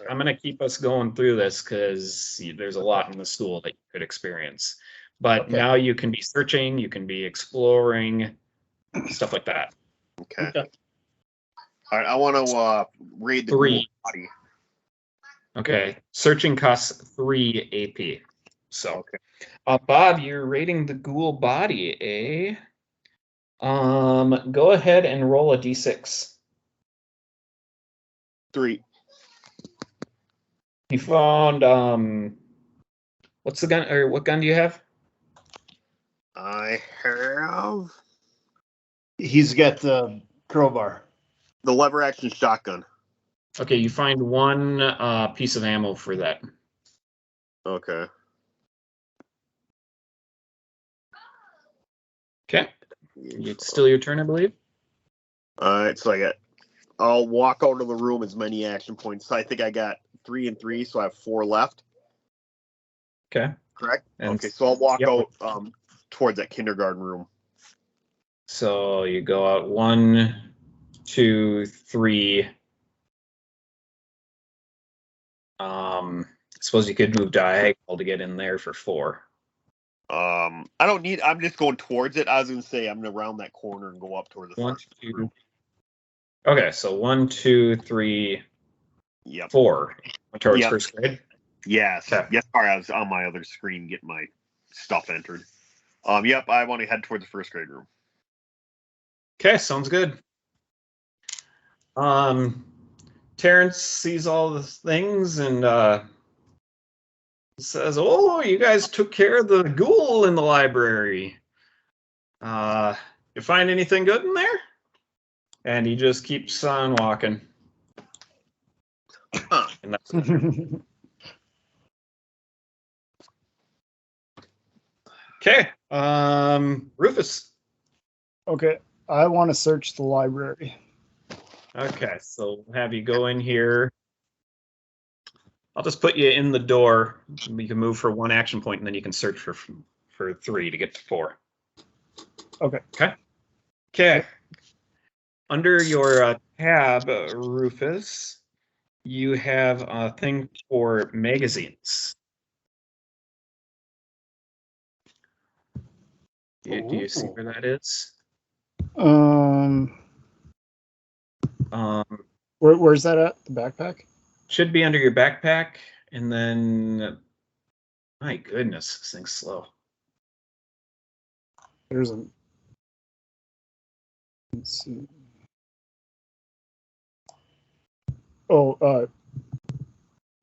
Speaker 1: I'm going to keep us going through this because there's a lot in the school that you could experience. But now you can be searching, you can be exploring, stuff like that.
Speaker 3: Okay. All right, I want to raid the
Speaker 1: 3
Speaker 3: body.
Speaker 1: Okay, searching costs 3 AP. So, Bob, you're raiding the ghoul body, eh? Go ahead and roll a d6.
Speaker 3: 3.
Speaker 1: You found What's the gun, or what gun do you have?
Speaker 3: I have
Speaker 2: He's got the crowbar.
Speaker 3: the lever action shotgun.
Speaker 1: Okay, you find one piece of ammo for that.
Speaker 3: Okay.
Speaker 1: Okay. It's still your turn, I believe.
Speaker 3: All right, so I'll walk out of the room as many action points. So I think I got 3 and 3, so I have 4 left.
Speaker 1: Okay.
Speaker 3: Correct?
Speaker 1: And
Speaker 3: okay, so I'll walk
Speaker 1: yep.
Speaker 3: out towards that kindergarten room.
Speaker 1: So you go out 1, 2, 3. I suppose you could move diagonal to get in there for 4.
Speaker 3: I don't need. I'm just going towards it. I was gonna say I'm gonna round that corner and go up toward the
Speaker 1: 1,
Speaker 3: first
Speaker 1: 2.
Speaker 3: room.
Speaker 1: Okay, so 1, 2, 3,
Speaker 3: Yep.
Speaker 1: 4 towards
Speaker 3: Yep.
Speaker 1: first grade.
Speaker 3: Yes.
Speaker 1: Okay.
Speaker 3: Yes. Sorry, I was on my other screen getting my stuff entered. Yep. I want to head towards the first grade room.
Speaker 1: Okay, sounds good. Terrence sees all the things and says, "Oh, you guys took care of the ghoul in the library. You find anything good in there?" And he just keeps on walking. And that's okay. Rufus.
Speaker 4: Okay, I want to search the library.
Speaker 1: Okay, so we'll have you go in here. I'll just put you in the door. You can move for 1 action point, and then you can search for 3 to get to 4.
Speaker 4: Okay.
Speaker 1: Okay. Under your tab, Rufus, you have a thing for magazines. Do you see where that is?
Speaker 4: Where's that at? The backpack?
Speaker 1: Should be under your backpack, and then, my goodness, this thing's slow.
Speaker 4: There's a. Let's see. Oh,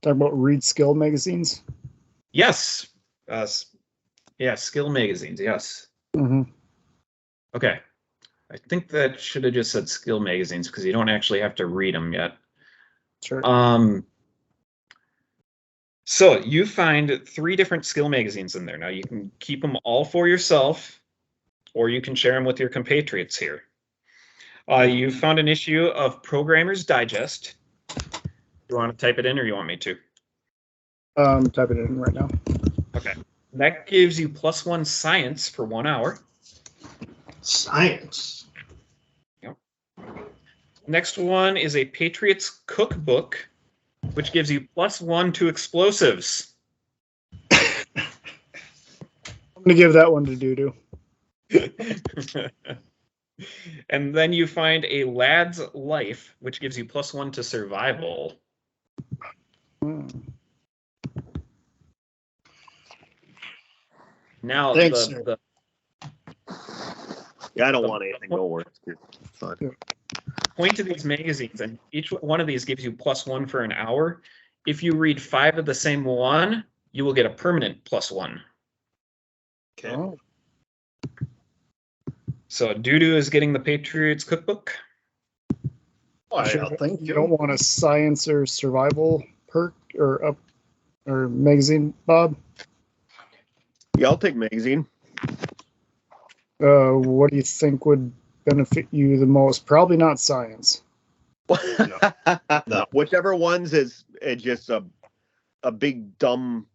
Speaker 4: talking about read skill magazines.
Speaker 1: Yes. Yeah, skill magazines, yes.
Speaker 4: Mm-hmm.
Speaker 1: Okay. I think that should have just said skill magazines because you don't actually have to read them yet.
Speaker 4: Sure.
Speaker 1: So you find 3 different skill magazines in there. Now you can keep them all for yourself, or you can share them with your compatriots here. You found an issue of Programmer's Digest. You want to type it in, or you want me to?
Speaker 4: Type it in right now.
Speaker 1: Okay. That gives you +1 science for 1 hour.
Speaker 2: Science.
Speaker 1: Yep. Next one is a Patriots Cookbook, which gives you +1 to explosives.
Speaker 4: I'm gonna give that one to Doodoo.
Speaker 1: And then you find a Lad's Life, which gives you +1 to survival. Now,
Speaker 2: Thanks,
Speaker 3: Yeah, I don't want anything. No worries. It's fine.
Speaker 1: Point to these magazines, and each one of these gives you +1 for an hour. If you read 5 of the same one, you will get a permanent +1.
Speaker 2: Okay.
Speaker 4: Oh.
Speaker 1: So Doodoo is getting the Patriots Cookbook.
Speaker 2: I
Speaker 4: Sure.
Speaker 2: think
Speaker 4: You don't want a science or survival perk or magazine, Bob?
Speaker 3: Yeah, I'll take magazine.
Speaker 4: What do you think would benefit you the most? Probably not science.
Speaker 2: No.
Speaker 3: Whichever ones is just a big dumb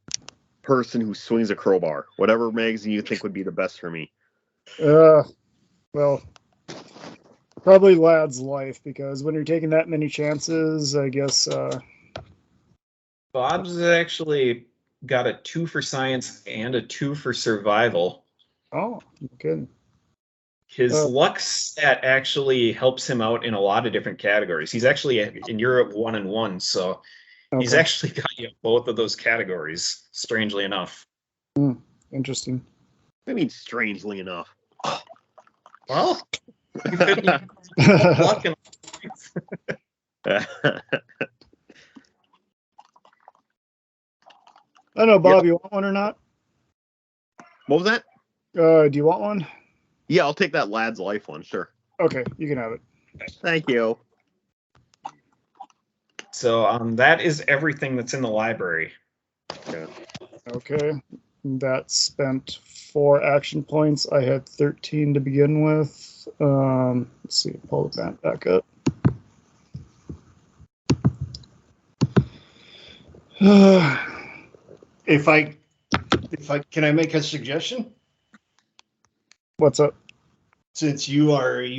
Speaker 3: person who swings a crowbar. Whatever magazine you think would be the best for me.
Speaker 4: Well, probably Lad's Life, because when you're taking that many chances, I guess.
Speaker 1: Bob's actually got a 2 for science and a 2 for survival.
Speaker 4: Oh, good.
Speaker 1: His luck stat actually helps him out in a lot of different categories. He's actually in Europe 1 and 1, so he's
Speaker 4: Okay.
Speaker 1: actually got you both of those categories, strangely enough.
Speaker 4: Interesting.
Speaker 3: I mean, strangely enough.
Speaker 1: Well, you could luck and
Speaker 4: I don't know, Bob, you want one or not?
Speaker 3: What was that?
Speaker 4: Do you want one?
Speaker 3: Yeah, I'll take that lad's life one. Sure.
Speaker 4: Okay, you can have it.
Speaker 3: Thank you.
Speaker 1: So that is everything that's in the library.
Speaker 4: Okay. That spent 4 action points. I had 13 to begin with. Let's see, pull the map back up.
Speaker 2: Can I make a suggestion?
Speaker 4: What's up?
Speaker 2: Since you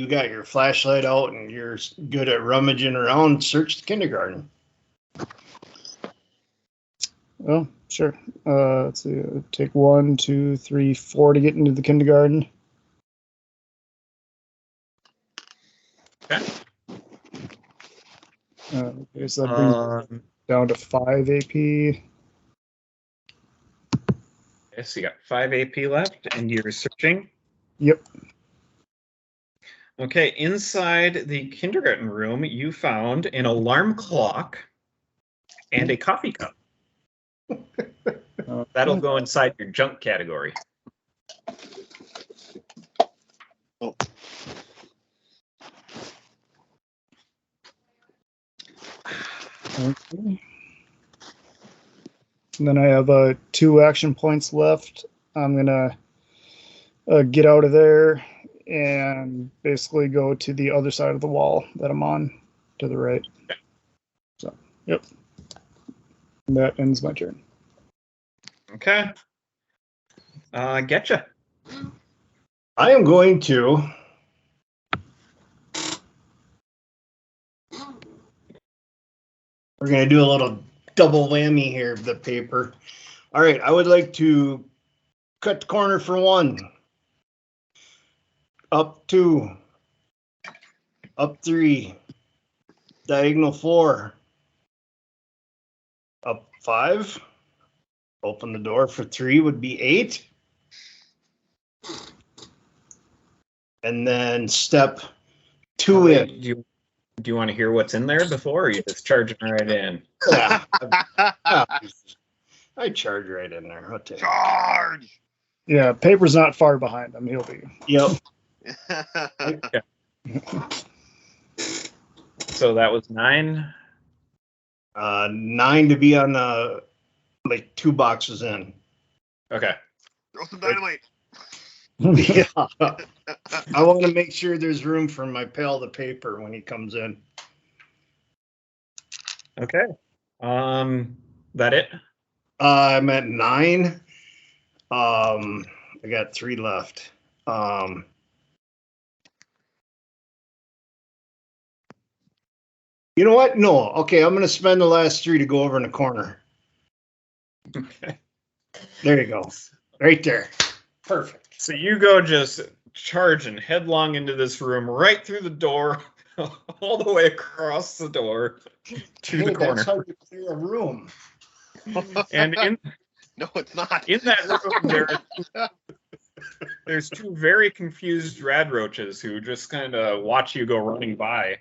Speaker 2: got your flashlight out and you're good at rummaging around, search the kindergarten.
Speaker 4: Oh, sure. Let's see. Take 1, 2, 3, 4 to get into the kindergarten.
Speaker 1: Okay.
Speaker 4: Okay, so that brings it down to 5 AP.
Speaker 1: Okay, so you got 5 AP left, and you're searching.
Speaker 4: Yep.
Speaker 1: Okay, inside the kindergarten room, you found an alarm clock and a coffee cup. That'll go inside your junk category.
Speaker 3: Oh.
Speaker 4: Okay. And then I have 2 action points left. I'm gonna get out of there and basically go to the other side of the wall that I'm on, to the right. So, yep. And that ends my turn.
Speaker 1: Okay. Getcha.
Speaker 2: I am going to we're going to do a little double whammy here of the paper. All right, I would like to cut the corner for 1. Up 2. Up 3. Diagonal 4. Up 5. Open the door for 3 would be 8. And then step 2
Speaker 1: Wait,
Speaker 2: in.
Speaker 1: do you want to hear what's in there before, or are you just charging right in?
Speaker 2: Yeah. I charge right in there. Okay.
Speaker 3: Charge.
Speaker 4: Yeah, paper's not far behind him. He'll be.
Speaker 2: Yep.
Speaker 1: So that was 9.
Speaker 2: 9 to be on the like 2 boxes in.
Speaker 1: Okay.
Speaker 3: Throw some dynamite.
Speaker 2: Yeah. I want to make sure there's room for my pal of paper when he comes in.
Speaker 1: Okay. That it?
Speaker 2: I'm at 9. I got 3 left. You know what? No. Okay, I'm going to spend the last 3 to go over in the corner.
Speaker 1: Okay.
Speaker 2: There you go. Right there. Perfect.
Speaker 1: So you go just charging headlong into this room, right through the door, all the way across the door to the corner.
Speaker 2: That's how you clear a room.
Speaker 1: And
Speaker 3: No, it's not.
Speaker 1: in that room, there's 2 very confused rad roaches who just kind of watch you go running by.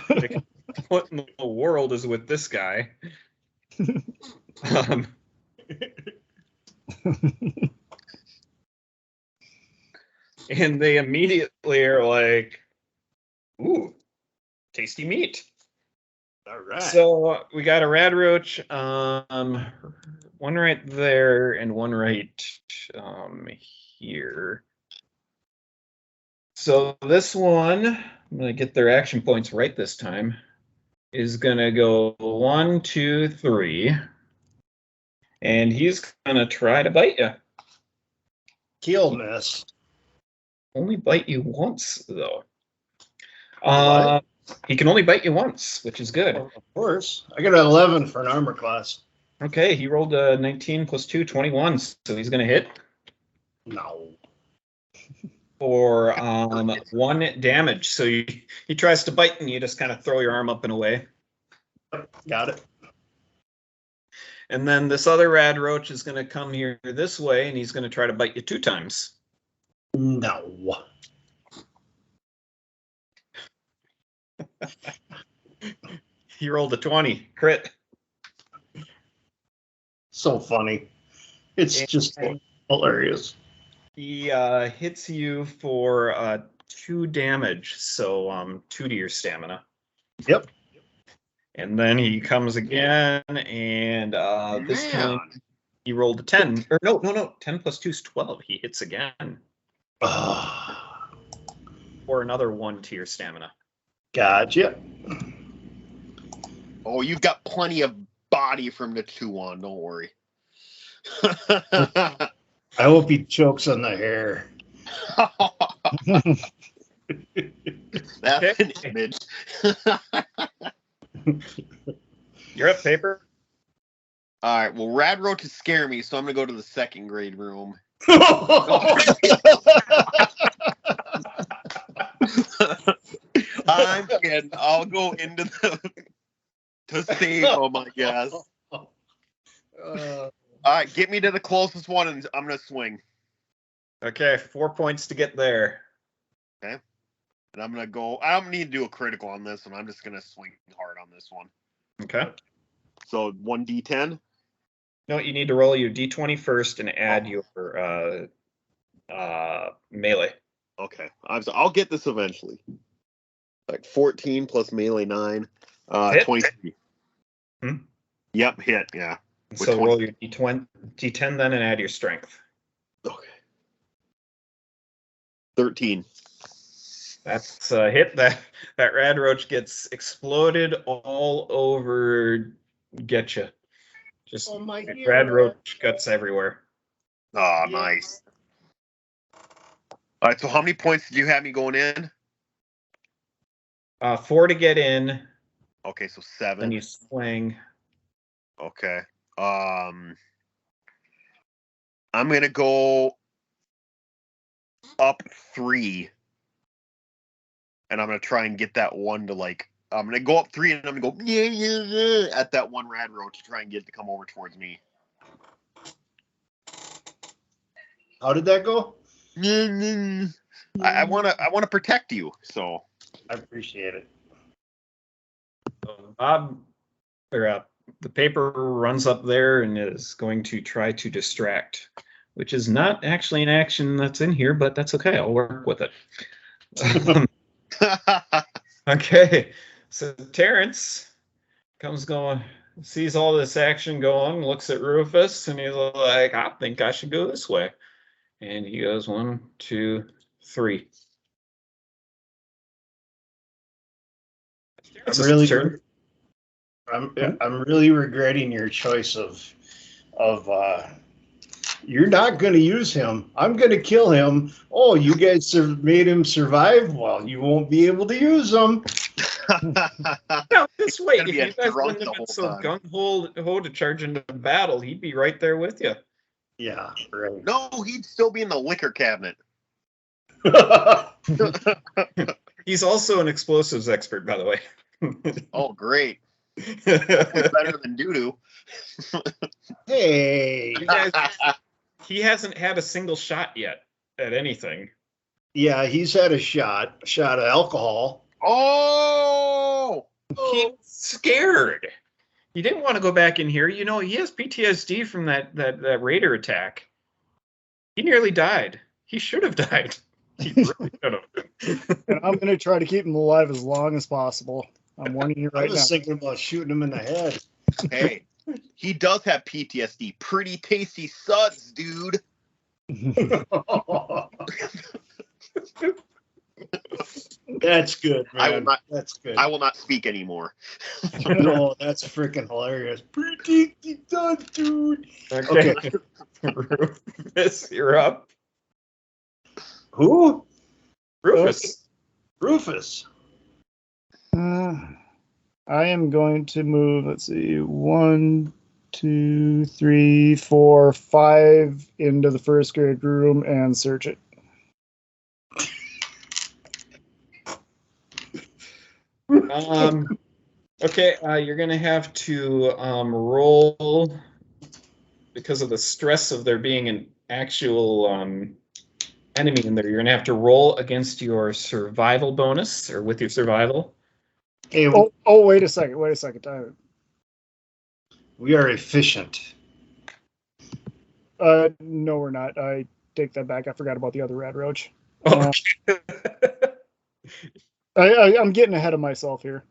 Speaker 1: Like, what in the world is with this guy? And they immediately are like, "Ooh, tasty meat."
Speaker 2: All right.
Speaker 1: So we got a rad roach, one right there and one right here. So this one, I'm gonna get their action points right this time, is gonna go 1, 2, 3, and he's gonna try to bite you.
Speaker 2: Kill miss.
Speaker 1: Only bite you once though.
Speaker 2: What?
Speaker 1: He can only bite you once, which is good.
Speaker 2: Well, of course. I got an 11 for an armor class.
Speaker 1: Okay, he rolled a 19 plus 2, 21, so he's gonna hit
Speaker 2: No.
Speaker 1: for 1 damage. So he tries to bite and you just kind of throw your arm up and away.
Speaker 2: Got it.
Speaker 1: And then this other rad roach is gonna come here this way and he's gonna try to bite you 2 times.
Speaker 2: No.
Speaker 1: He rolled a 20 crit.
Speaker 2: So funny. It's just hilarious.
Speaker 1: He hits you for 2 damage, so 2 to your stamina.
Speaker 2: Yep.
Speaker 1: And then he comes again, and this time he rolled a 10. Or no. 10 plus 2 is 12. He hits again. For another 1 to your stamina.
Speaker 2: Gotcha.
Speaker 3: Oh, you've got plenty of body from the 2 on. Don't worry.
Speaker 2: I hope he chokes on the hair.
Speaker 3: That's an image.
Speaker 1: You're up, Paper.
Speaker 3: All right. Well, rad roaches scare me, so I'm gonna go to the 2nd grade room. I'm kidding. I'll go into to save them, I guess. All right, get me to the closest one, and I'm gonna swing.
Speaker 1: Okay, 4 points to get there.
Speaker 3: Okay. And I'm gonna go. I don't need to do a critical on this one. I'm just gonna swing hard on this one.
Speaker 1: Okay.
Speaker 3: So 1d10.
Speaker 1: No, you need to roll your d20 first and add your melee.
Speaker 3: Okay. I'll get this eventually. Like 14 plus melee 9. 23. Yep, hit. Yeah.
Speaker 1: So roll your d10 then and add your strength.
Speaker 3: Okay. 13.
Speaker 1: That's a hit. That rad roach gets exploded all over. Getcha. Just rad roach guts everywhere.
Speaker 3: Oh, nice. All right. So how many points did you have me going in?
Speaker 1: 4 to get in.
Speaker 3: Okay, so 7.
Speaker 1: Then you swing.
Speaker 3: Okay. I'm gonna go up 3, and I'm gonna try and get that one to like. I'm gonna go up 3, and I'm gonna go yeah at that one rad roach to try and get it to come over towards me.
Speaker 2: How did that go?
Speaker 3: I wanna protect you, so
Speaker 2: I appreciate it.
Speaker 1: Bob, the Paper runs up there and is going to try to distract, which is not actually an action that's in here, but that's okay. I'll work with it. Okay, so Terrence comes going, sees all this action going, looks at Rufus, and he's like, I think I should go this way. And he goes 1, 2, 3.
Speaker 2: I'm really regretting your choice of you're not going to use him. I'm going to kill him. Oh, you guys made him survive. Well, you won't be able to use him.
Speaker 1: No, just wait. If
Speaker 3: be
Speaker 1: you guys
Speaker 3: drunk
Speaker 1: wouldn't
Speaker 3: the
Speaker 1: have been
Speaker 3: whole
Speaker 1: so
Speaker 3: time.
Speaker 1: gung-ho to charge into battle, he'd be right there with you.
Speaker 2: Yeah, right.
Speaker 3: No, he'd still be in the liquor cabinet.
Speaker 1: He's also an explosives expert, by the way.
Speaker 3: Oh, great. Better than doo-doo.
Speaker 2: Hey.
Speaker 1: You guys, he hasn't had a single shot yet at anything.
Speaker 2: Yeah, he's had a shot of alcohol.
Speaker 3: Oh!
Speaker 1: He was scared. He didn't want to go back in here. You know, he has PTSD from that raider attack. He nearly died. He should have died. He really should have.
Speaker 4: And I'm going to try to keep him alive as long as possible. I'm warning you
Speaker 2: I
Speaker 4: right
Speaker 2: was
Speaker 4: now.
Speaker 2: thinking about shooting him in the head.
Speaker 3: Hey, he does have PTSD. Pretty tasty suds, dude.
Speaker 2: That's good, man.
Speaker 3: I will not.
Speaker 2: That's good.
Speaker 3: I will not speak anymore.
Speaker 2: No, that's freaking hilarious. Pretty tasty suds, dude.
Speaker 1: Okay. Rufus, you're up.
Speaker 2: Who?
Speaker 1: Rufus.
Speaker 2: Rufus.
Speaker 4: I am going to move, let's see, 1, 2, 3, 4, 5 into the 1st grade room and search it.
Speaker 1: Okay, you're going to have to roll, because of the stress of there being an actual enemy in there, you're going to have to roll against your survival bonus, or with your survival.
Speaker 2: Hey,
Speaker 4: Oh, wait a second. Time.
Speaker 2: we are efficient.
Speaker 4: No, we're not. I take that back. I forgot about the other rad roach.
Speaker 1: Okay.
Speaker 4: I'm getting ahead of myself here.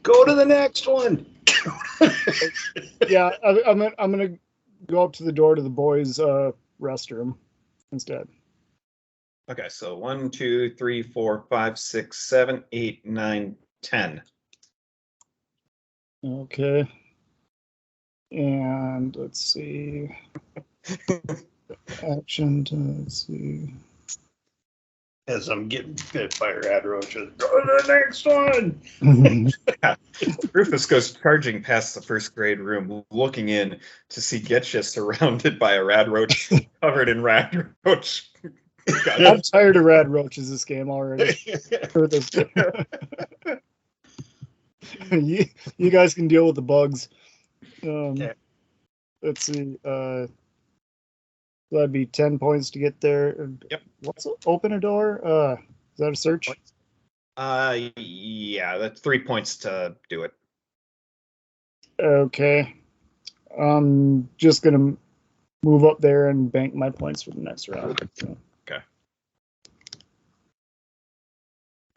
Speaker 2: Go to the next one.
Speaker 4: Yeah, I'm gonna go up to the door to the boys' restroom instead.
Speaker 1: Okay, so 1, 2, 3, 4, 5, 6, 7, 8, 9, 10.
Speaker 4: Okay. And let's see. Action to, let's see.
Speaker 2: As I'm getting bit by rad roaches. Go to the next one.
Speaker 1: Rufus goes charging past the first grade room, looking in to see Getcha surrounded by a rad roach covered in rad roach.
Speaker 4: I'm tired of rad roaches this game already. For this game. you guys can deal with the bugs.
Speaker 2: Okay.
Speaker 4: Let's see. That'd be 10 points to get there.
Speaker 1: Yep.
Speaker 4: What's open a door? Is that a search?
Speaker 1: Yeah, that's 3 points to do it.
Speaker 4: Okay. I'm just gonna move up there and bank my points for the next round. So.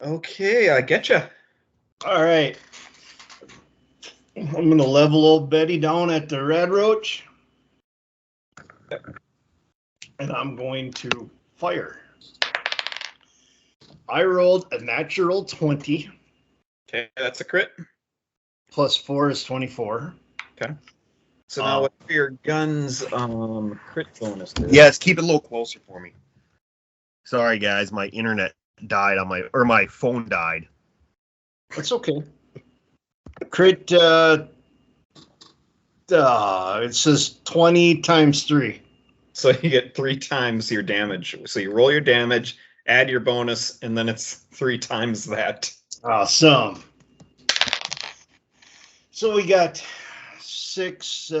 Speaker 1: Okay, I getcha.
Speaker 2: All right. I'm going to level old Betty down at the rad roach. And I'm going to fire. I rolled a natural 20.
Speaker 1: Okay, that's a crit.
Speaker 2: Plus 4 is 24.
Speaker 1: Okay. So now what are your guns crit bonus?
Speaker 3: Yes, keep it a little closer for me. Sorry, guys, my internet died on my phone died.
Speaker 2: That's okay. Crit, it says 20 times 3.
Speaker 1: So you get 3 times your damage. So you roll your damage, add your bonus, and then it's 3 times that.
Speaker 2: Awesome. So we got 6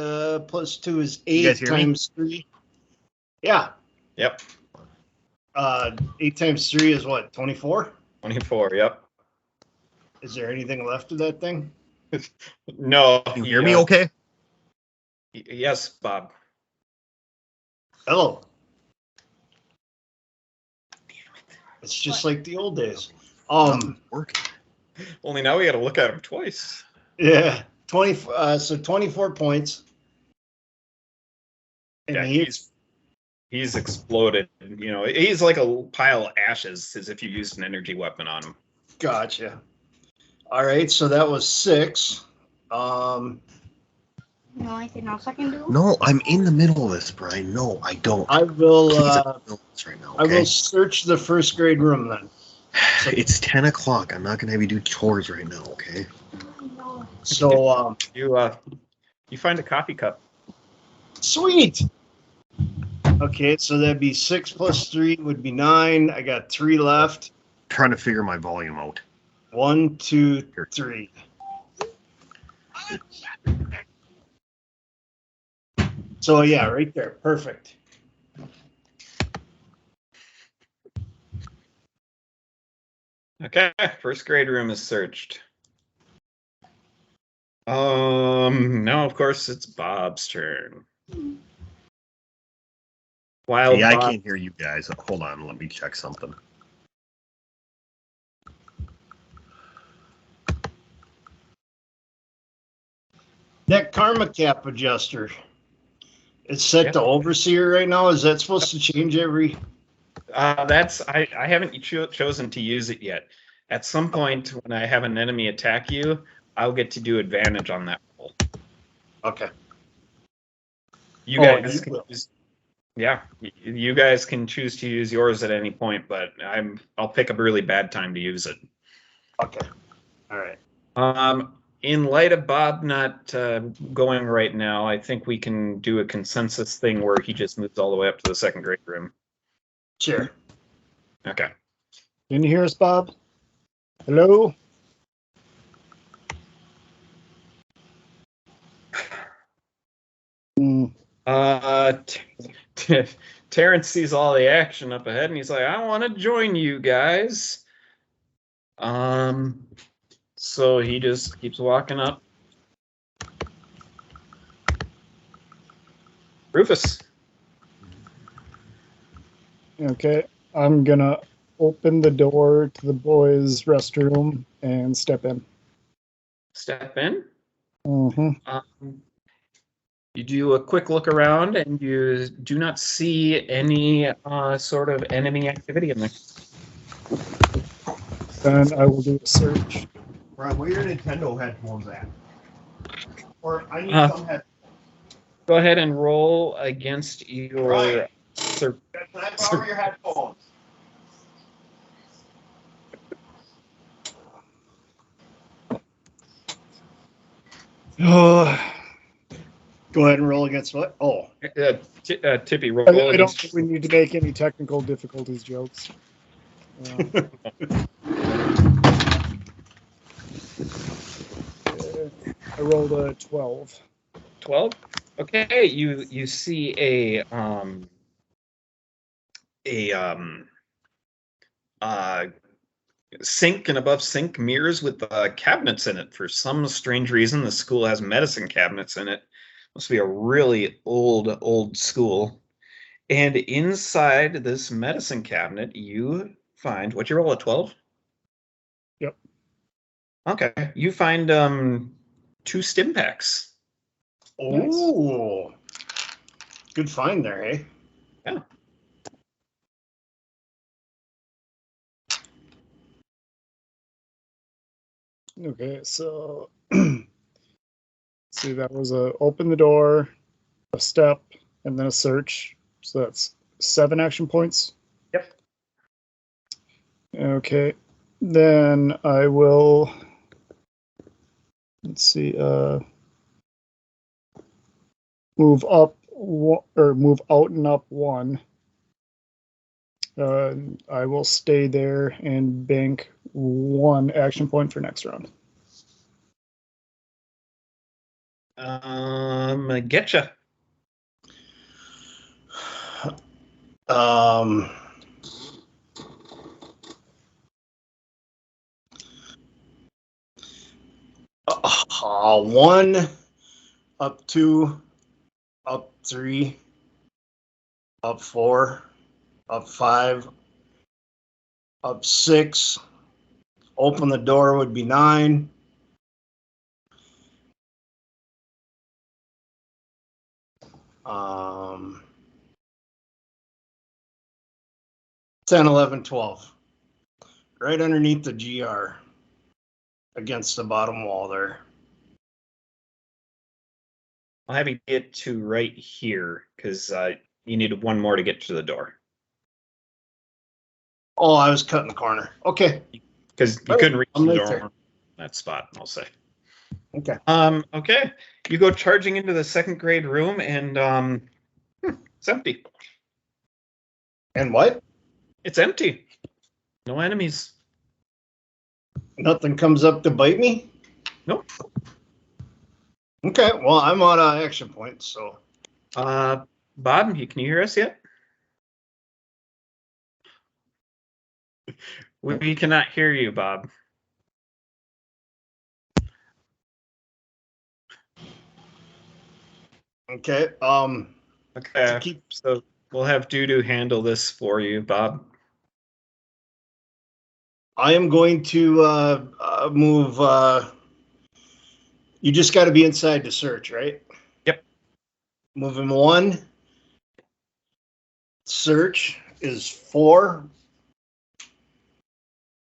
Speaker 2: plus 2 is 8 times 3. Yeah.
Speaker 1: Yep.
Speaker 2: 8 times 3 is what, 24?
Speaker 1: 24, yep.
Speaker 2: Is there anything left of that thing?
Speaker 1: No.
Speaker 3: Can you hear me okay?
Speaker 1: Yes, Bob.
Speaker 2: Hello. It's just like the old days.
Speaker 3: Working.
Speaker 1: Only now we got to look at him twice.
Speaker 2: Yeah. 24 points. And
Speaker 1: Yeah, he's exploded. You know, he's like a pile of ashes, as if you used an energy weapon on him.
Speaker 2: Gotcha. All right, so that was 6.
Speaker 5: No, anything else I can do?
Speaker 3: No, I'm in the middle of this, Brian. No, I don't.
Speaker 2: I will.
Speaker 3: Please, I'm in the middle of this right now, okay?
Speaker 2: I will search the first grade room then.
Speaker 3: It's 10 o'clock. I'm not gonna have you do chores right now, okay?
Speaker 2: So
Speaker 1: You find a coffee cup.
Speaker 2: sweet. Okay, so that'd be 6 plus 3 would be 9. I got 3 left.
Speaker 3: Trying to figure my volume out.
Speaker 2: 1, 2, 3. So yeah, right there, perfect.
Speaker 1: Okay, first grade room is searched. Now of course it's Bob's turn. While
Speaker 3: Yeah, I
Speaker 1: Bob,
Speaker 3: can't hear you guys. Hold on, let me check something.
Speaker 2: That karma cap adjuster, it's set to overseer right now. Is that supposed to change every?
Speaker 1: I haven't chosen to use it yet. At some point when I have an enemy attack you, I'll get to do advantage on that roll.
Speaker 2: Okay.
Speaker 1: You guys can use, you guys can choose to use yours at any point, but I'll pick a really bad time to use it.
Speaker 2: Okay. All right.
Speaker 1: In light of Bob not going right now, I think we can do a consensus thing where he just moves all the way up to the second grade room.
Speaker 2: Sure.
Speaker 1: Okay.
Speaker 4: Can you hear us, Bob? Hello?
Speaker 1: Terrence sees all the action up ahead and he's like, I want to join you guys. So he just keeps walking up. Rufus.
Speaker 4: Okay, I'm gonna open the door to the boys' restroom and step in.
Speaker 1: Step in.
Speaker 4: Mm-hmm.
Speaker 1: You do a quick look around, and you do not see any sort of enemy activity in there.
Speaker 4: Then I will do a search.
Speaker 3: Ron, where your Nintendo headphones at? Or I need
Speaker 1: Uh,
Speaker 3: headphones.
Speaker 1: Go ahead and roll against your.
Speaker 3: Right.
Speaker 1: Sur-
Speaker 3: Can I borrow your headphones?
Speaker 2: Oh, go ahead and roll against what? Oh,
Speaker 1: Tippy, roll
Speaker 4: I don't
Speaker 1: against.
Speaker 4: think we need to make any technical difficulties jokes. I rolled a 12.
Speaker 1: 12. Okay, you see a sink, and above sink mirrors with cabinets in it. For some strange reason, the school has medicine cabinets in it. Must be a really old school. And inside this medicine cabinet, you find what you roll a 12?
Speaker 4: Yep.
Speaker 1: Okay. You find 2 stim packs.
Speaker 2: oh, good find there, eh?
Speaker 1: Yeah.
Speaker 4: Okay, so see, that was a open the door, a step, and then a search. So that's 7 action points.
Speaker 1: Yep.
Speaker 4: Okay, then I will. Let's see. Move up or move out and up 1. I will stay there and bank 1 action point for next round.
Speaker 1: Getcha.
Speaker 2: One, up 2, up 3, up 4, up 5, up 6. Open the door would be 9. Um, 10, 11, 12. Right underneath the GR. Against the bottom wall there.
Speaker 1: I'll have you get to right here because you need 1 more to get to the door.
Speaker 2: Oh, I was cutting the corner. Okay.
Speaker 1: Because you couldn't reach
Speaker 2: I'm
Speaker 1: the
Speaker 2: right
Speaker 1: door
Speaker 2: there.
Speaker 1: in that spot, I'll say.
Speaker 2: Okay.
Speaker 1: Okay. You go charging into the 2nd grade room, and it's empty.
Speaker 2: And what?
Speaker 1: It's empty. No enemies.
Speaker 2: Nothing comes up to bite me?
Speaker 1: Nope.
Speaker 2: Okay, well, I'm out of action points, so.
Speaker 1: Bob, can you hear us yet? We cannot hear you, Bob.
Speaker 2: Okay.
Speaker 1: Okay. So we'll have Doo handle this for you, Bob.
Speaker 2: I am going to move. You just got to be inside to search, right?
Speaker 1: Yep.
Speaker 2: Moving 1. Search is 4.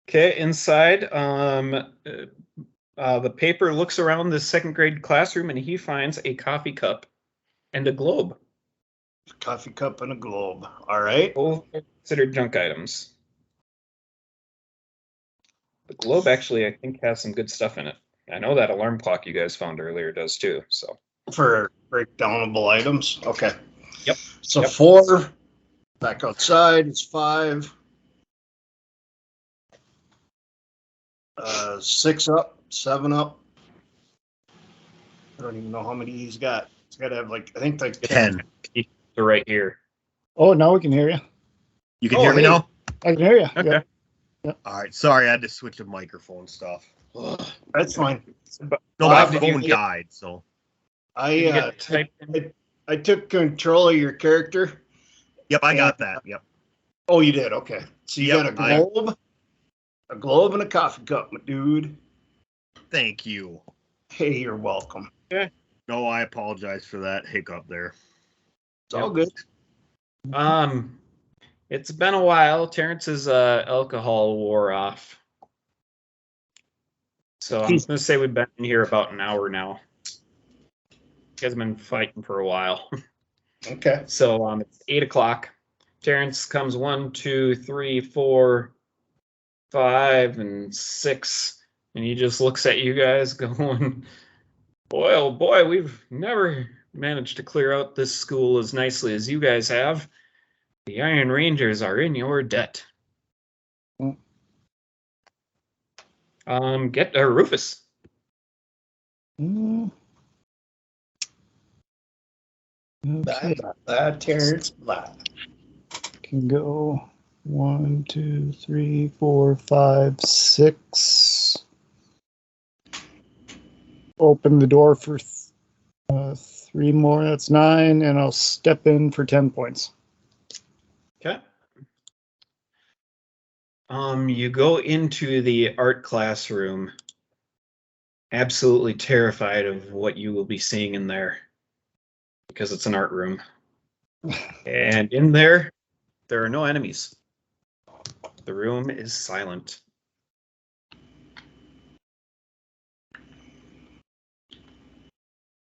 Speaker 1: Okay, inside, the paper looks around the 2nd grade classroom, and he finds a coffee cup and a globe.
Speaker 2: Coffee cup and a globe. All right.
Speaker 1: Both are considered junk items. The globe actually, I think, has some good stuff in it. I know that alarm clock you guys found earlier does too. So
Speaker 2: For breakdownable items. Okay.
Speaker 1: Yep.
Speaker 2: So
Speaker 1: Yep.
Speaker 2: 4. Back outside is 5. 6 up, 7 up. I don't even know how many he's got. He's got to have I think
Speaker 3: 10.
Speaker 1: they're right here.
Speaker 4: Oh, now we can hear you.
Speaker 3: You can hear me
Speaker 2: hey.
Speaker 3: now?
Speaker 4: I can hear you.
Speaker 1: Okay.
Speaker 4: Yep.
Speaker 3: All right. Sorry, I had to switch the microphone stuff.
Speaker 2: That's fine.
Speaker 3: No,
Speaker 2: Bob,
Speaker 3: my
Speaker 2: did you
Speaker 3: phone
Speaker 1: get-
Speaker 3: died, so.
Speaker 2: I took control of your character.
Speaker 3: Yep, I got that. Yep.
Speaker 2: Oh, you did? Okay. So you
Speaker 3: Yep,
Speaker 2: got a globe and a coffee cup, my dude.
Speaker 3: Thank you.
Speaker 2: Hey, you're welcome.
Speaker 3: No, I apologize for that hiccup there.
Speaker 2: It's all good.
Speaker 1: It's been a while. Terrence's alcohol wore off. So I'm going to say we've been in here about an hour now. You guys have been fighting for a while.
Speaker 2: Okay.
Speaker 1: So it's 8 o'clock. Terrence comes 1, 2, 3, 4, 5, and 6. And he just looks at you guys going, boy, oh boy, we've never managed to clear out this school as nicely as you guys have. The Iron Rangers are in your debt. Rufus.
Speaker 4: Mm. Okay,
Speaker 2: Terrence, blah.
Speaker 4: can go 1, 2, 3, 4, 5, 6. Open the door for 3 more. That's 9, and I'll step in for 10 points.
Speaker 1: Okay. You go into the art classroom, absolutely terrified of what you will be seeing in there, because it's an art room. And in there are no enemies. The room is silent.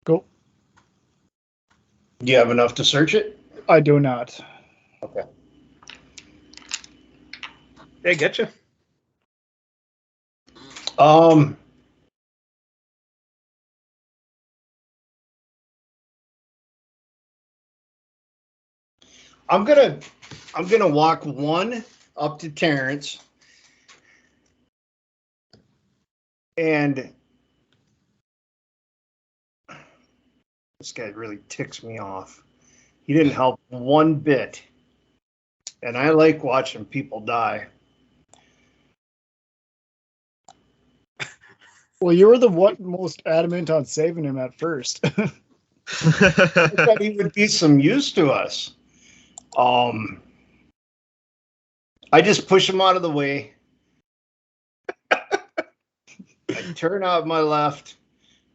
Speaker 4: Go.
Speaker 2: Do you have enough to search it?
Speaker 4: I do not.
Speaker 2: Okay.
Speaker 1: They get you.
Speaker 2: I'm gonna walk 1 up to Terrence, and this guy really ticks me off. He didn't help one bit, and I like watching people die.
Speaker 4: Well, you were the one most adamant on saving him at first.
Speaker 2: I thought he would be some use to us. I just push him out of the way. I turn out my left.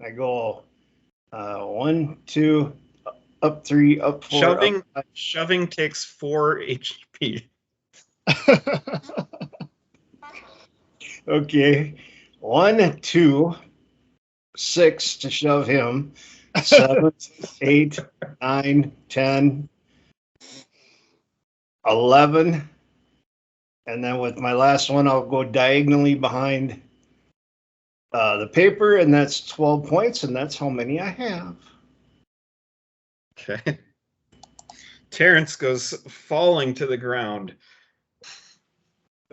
Speaker 2: I go 1, 2, up 3, up 4.
Speaker 1: Shoving takes 4 HP.
Speaker 2: Okay. 1, 2, 6 to shove him. 7, 8, 9, 10, 11. And then with my last one, I'll go diagonally behind the paper, and that's 12 points, and that's how many I have.
Speaker 1: Okay. Terrence goes falling to the ground.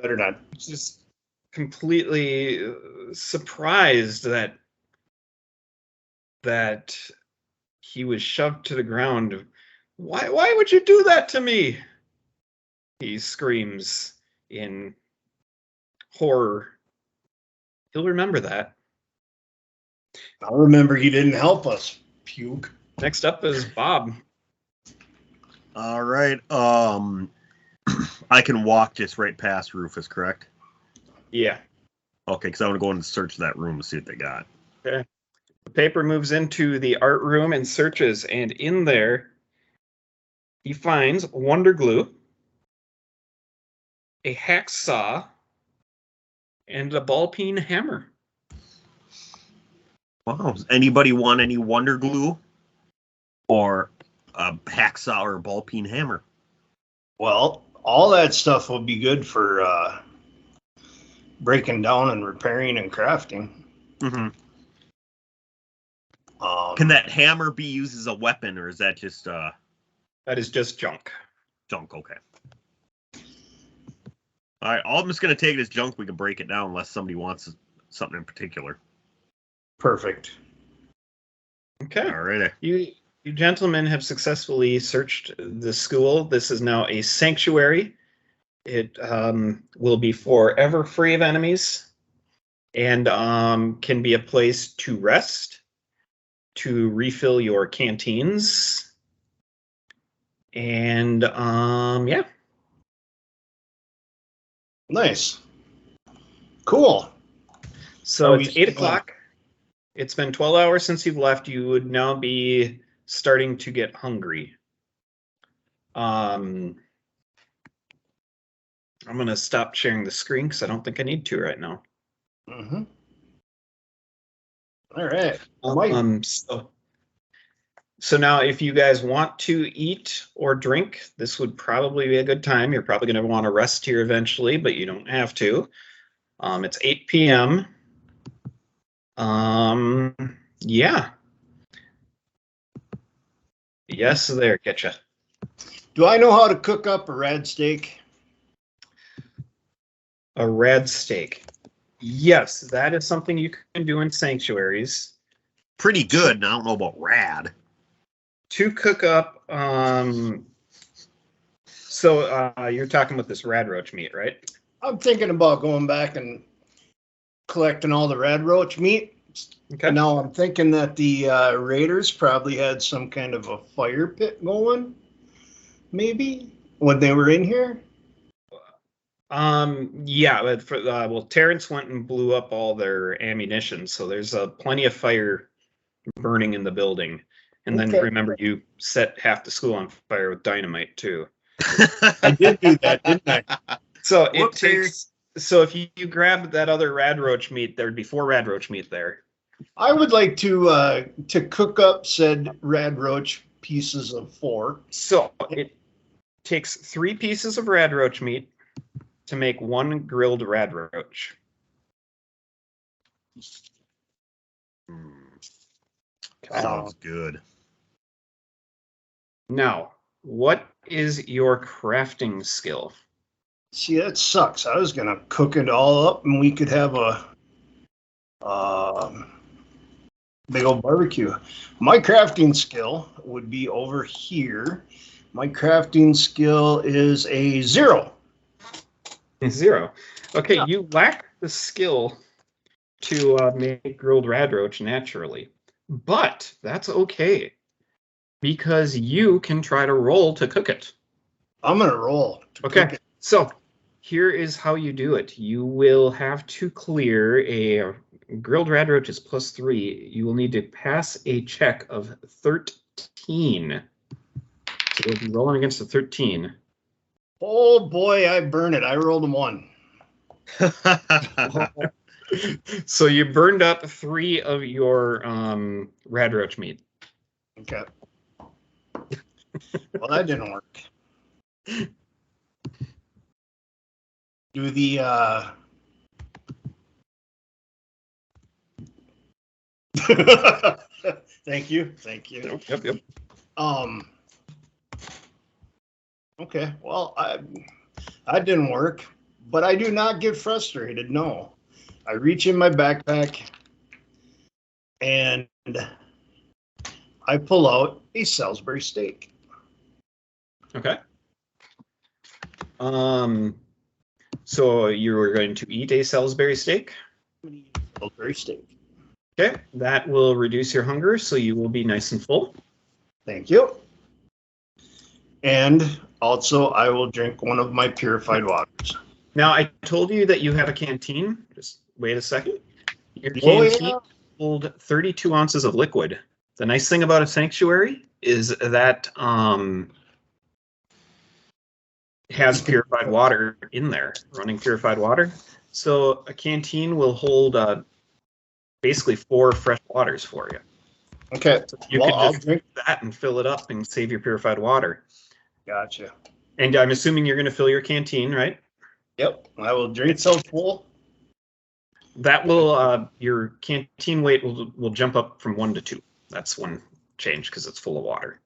Speaker 2: Better not.
Speaker 1: Just completely surprised that he was shoved to the ground. Why would you do that to me? He screams in horror. He'll remember that.
Speaker 2: I'll remember he didn't help us. Puke.
Speaker 1: Next up is Bob.
Speaker 3: All right. I can walk just right past Rufus, correct?
Speaker 1: Yeah.
Speaker 3: Okay, because I want to go in and search that room to see what they got.
Speaker 1: Okay. The paper moves into the art room and searches, and in there, he finds Wonder Glue, a hacksaw, and a ball peen hammer.
Speaker 3: Wow. Does anybody want any Wonder Glue or a hacksaw or a ball peen hammer?
Speaker 2: Well, all that stuff will be good for breaking down and repairing and crafting.
Speaker 3: Mm-hmm. Can that hammer be used as a weapon, or is that just
Speaker 1: That is just junk.
Speaker 3: junk? Okay. All right. All I'm just going to take it as junk. We can break it down unless somebody wants something in particular.
Speaker 2: Perfect.
Speaker 1: Okay.
Speaker 3: All right.
Speaker 1: You gentlemen have successfully searched the school. This is now a sanctuary. It will be forever free of enemies, and can be a place to rest, to refill your canteens, and yeah.
Speaker 2: Nice. Cool.
Speaker 1: So
Speaker 2: Are
Speaker 1: it's
Speaker 2: we
Speaker 1: 8 o'clock. It's been 12 hours since you've left. You would now be starting to get hungry. I'm going to stop sharing the screen because I don't think I need to right now.
Speaker 2: Mm-hmm. All right. Mike.
Speaker 1: So now if you guys want to eat or drink, this would probably be a good time. You're probably going to want to rest here eventually, but you don't have to. It's 8 p.m. Yeah. Yes, there, getcha.
Speaker 2: Do I know how to cook up a rad steak?
Speaker 1: A rad steak. Yes, that is something you can do in sanctuaries.
Speaker 3: Pretty good. I don't know about rad.
Speaker 1: To cook up, so you're talking about this rad roach meat, right?
Speaker 2: I'm thinking about going back and collecting all the rad roach meat.
Speaker 1: Okay.
Speaker 2: Now I'm thinking that the Raiders probably had some kind of a fire pit going, maybe when they were in here.
Speaker 1: Yeah, but well, Terrence went and blew up all their ammunition, so there's plenty of fire burning in the building. And then
Speaker 2: Okay.
Speaker 1: remember, you set half the school on fire with dynamite too.
Speaker 2: I did do that, didn't I?
Speaker 1: So it
Speaker 3: Whoopsie.
Speaker 1: takes. So if you grab that other rad roach meat, there'd be 4 rad roach meat there.
Speaker 2: I would like to cook up said rad roach pieces of 4.
Speaker 1: So it takes 3 pieces of rad roach meat to make 1 grilled rad roach.
Speaker 3: Sounds good.
Speaker 1: Now, what is your crafting skill?
Speaker 2: See, that sucks. I was gonna cook it all up, and we could have a big old barbecue. My crafting skill would be over here. My crafting skill is a 0.
Speaker 1: 0. Okay,
Speaker 2: Yeah.
Speaker 1: you lack the skill to make grilled rad roach naturally, but that's okay because you can try to roll to cook it.
Speaker 2: I'm gonna roll. To
Speaker 1: Okay,
Speaker 2: cook it.
Speaker 1: so here is how you do it. You will have to clear a grilled rad roach is +3. You will need to pass a check of 13. So you'll be rolling against a 13.
Speaker 2: Oh boy, I burn it. I rolled a 1.
Speaker 1: So you burned up 3 of your rad roach meat.
Speaker 2: Okay. Well, that didn't work. Do the Thank you.
Speaker 1: Yep.
Speaker 2: Okay. Well, I didn't work, but I do not get frustrated. No, I reach in my backpack and I pull out a Salisbury steak.
Speaker 1: Okay. So you were going to eat a Salisbury steak?
Speaker 2: Salisbury steak.
Speaker 1: Okay, that will reduce your hunger, so you will be nice and full.
Speaker 2: Thank you. And also, I will drink one of my purified waters.
Speaker 1: Now, I told you that you have a canteen. Just wait a second. Your
Speaker 2: Oh,
Speaker 1: canteen
Speaker 2: yeah.
Speaker 1: hold 32 ounces of liquid. The nice thing about a sanctuary is that has purified water in there, running purified water. So a canteen will hold basically 4 fresh waters for you.
Speaker 2: Okay.
Speaker 1: So you
Speaker 2: Well,
Speaker 1: could
Speaker 2: I'll
Speaker 1: just
Speaker 2: drink.
Speaker 1: that and fill it up and save your purified water.
Speaker 2: Gotcha.
Speaker 1: And I'm assuming you're going to fill your canteen, right?
Speaker 2: Yep. I will drink till full.
Speaker 1: That will your canteen weight will jump up from 1 to 2. That's one change because it's full of water.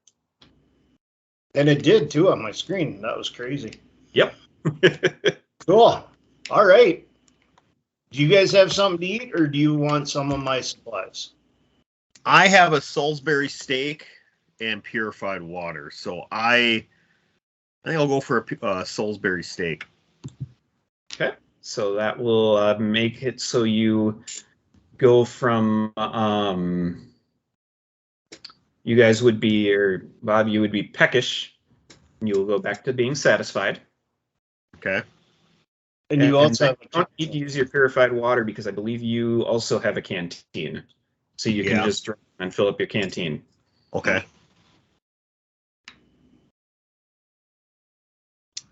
Speaker 2: And it did too on my screen. That was crazy.
Speaker 1: Yep.
Speaker 2: Cool. All right. Do you guys have something to eat, or do you want some of my supplies?
Speaker 3: I have a Salisbury steak and purified water, so I think I'll go for a Salisbury steak.
Speaker 1: Okay. So that will make it so you go from you guys would be, or Bob, you would be peckish, and you will go back to being satisfied.
Speaker 3: Okay.
Speaker 2: And you also have
Speaker 1: you don't need to use your purified water because I believe you also have a canteen. So you can just drink and fill up your canteen.
Speaker 3: Okay.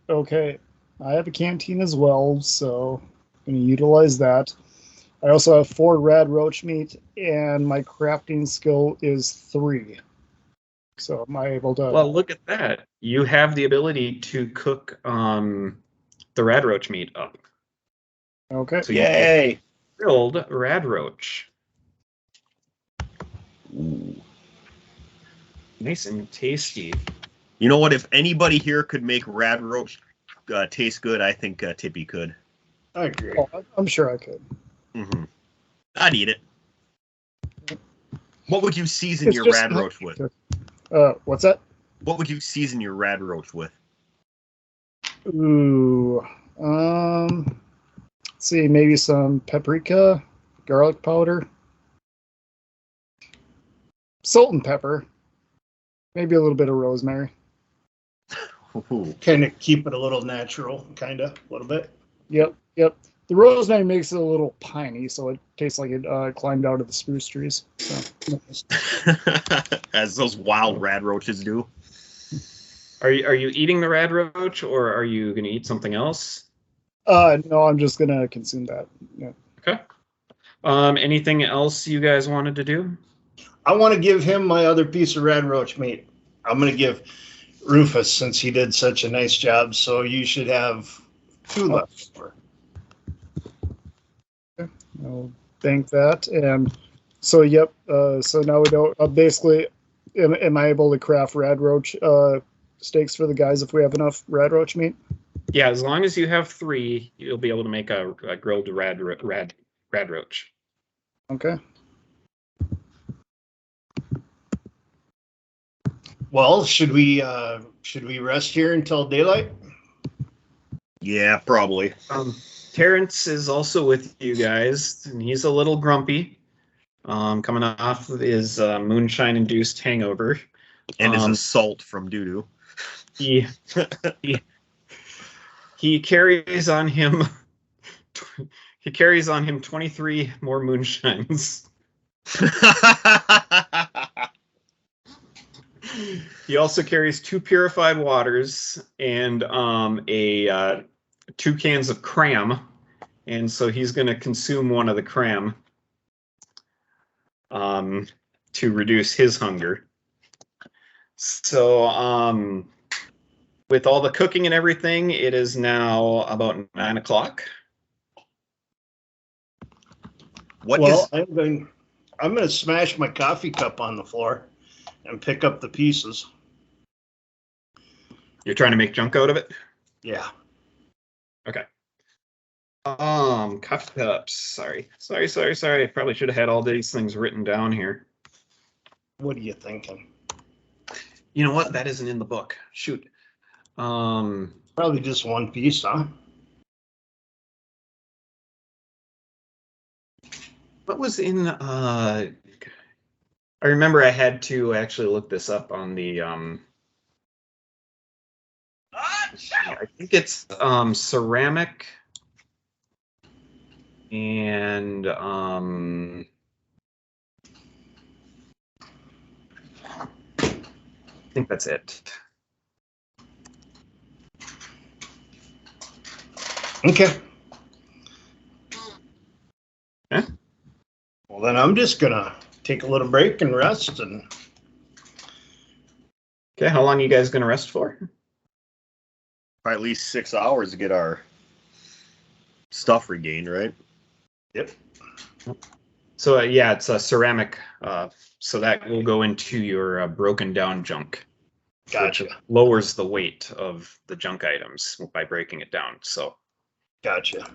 Speaker 4: Okay, I have a canteen as well, so I'm going to utilize that. I also have 4 rad roach meat, and my crafting skill is 3. So am I able to?
Speaker 1: Well, look at that. You have the ability to cook the rad roach meat up.
Speaker 4: Okay.
Speaker 1: So you
Speaker 3: Yay!
Speaker 1: grilled rad roach.
Speaker 3: Ooh.
Speaker 1: Nice and tasty.
Speaker 3: You know what? If anybody here could make rad roach taste good, I think Tippy could.
Speaker 2: I agree.
Speaker 4: Oh, I'm sure I could.
Speaker 3: Mm-hmm. I'd eat it. What would you season
Speaker 4: It's
Speaker 3: your
Speaker 4: just
Speaker 3: rad roach with?
Speaker 4: What's that?
Speaker 3: What would you season your rad roach with?
Speaker 4: Ooh, let's see, maybe some paprika, garlic powder, salt and pepper, maybe a little bit of rosemary.
Speaker 3: Ooh.
Speaker 2: Kind of keep it a little natural, kind of, a little bit.
Speaker 4: Yep. The rosemary makes it a little piney, so it tastes like it climbed out of the spruce trees. So.
Speaker 3: As those wild rad roaches do.
Speaker 1: Are you eating the rad roach, or are you going to eat something else?
Speaker 4: No, I'm just gonna consume that. Yeah.
Speaker 1: Okay. Anything else you guys wanted to do?
Speaker 2: I want to give him my other piece of rad roach meat. I'm going to give Rufus, since he did such a nice job, so you should have 2 left for.
Speaker 4: I'll thank that. And so, yep. So now we don't. Basically, am I able to craft rad roach steaks for the guys if we have enough rad roach meat?
Speaker 1: Yeah, as long as you have 3, you'll be able to make a grilled rad roach.
Speaker 4: Okay.
Speaker 2: Well, should we rest here until daylight?
Speaker 3: Yeah, probably.
Speaker 1: Terrence is also with you guys, and he's a little grumpy, coming off of his moonshine-induced hangover.
Speaker 3: And his assault from doo-doo.
Speaker 1: He carries on him. He carries on him 23 more moonshines. He also carries 2 purified waters and 2 cans of cram, and so he's going to consume one of the cram to reduce his hunger. So with all the cooking and everything, it is now about 9 o'clock.
Speaker 2: I'm going to smash my coffee cup on the floor and pick up the pieces.
Speaker 1: You're trying to make junk out of it?
Speaker 2: Yeah.
Speaker 1: Okay. Coffee cups. Sorry. I probably should have had all these things written down here.
Speaker 2: What are you thinking?
Speaker 1: You know what? That isn't in the book. Shoot.
Speaker 2: Probably just 1 piece, huh?
Speaker 1: What was in I remember I had to actually look this up on the I think it's ceramic and I think that's it.
Speaker 2: Okay.
Speaker 1: Yeah.
Speaker 2: Well, then I'm just going to take a little break and rest. And
Speaker 1: Okay, how long are you guys going to rest for?
Speaker 3: At least 6 hours to get our stuff regained, right?
Speaker 2: Yep.
Speaker 1: So yeah, it's a ceramic, so that will go into your broken down junk.
Speaker 2: Gotcha.
Speaker 1: Which lowers the weight of the junk items by breaking it down. So
Speaker 2: Gotcha.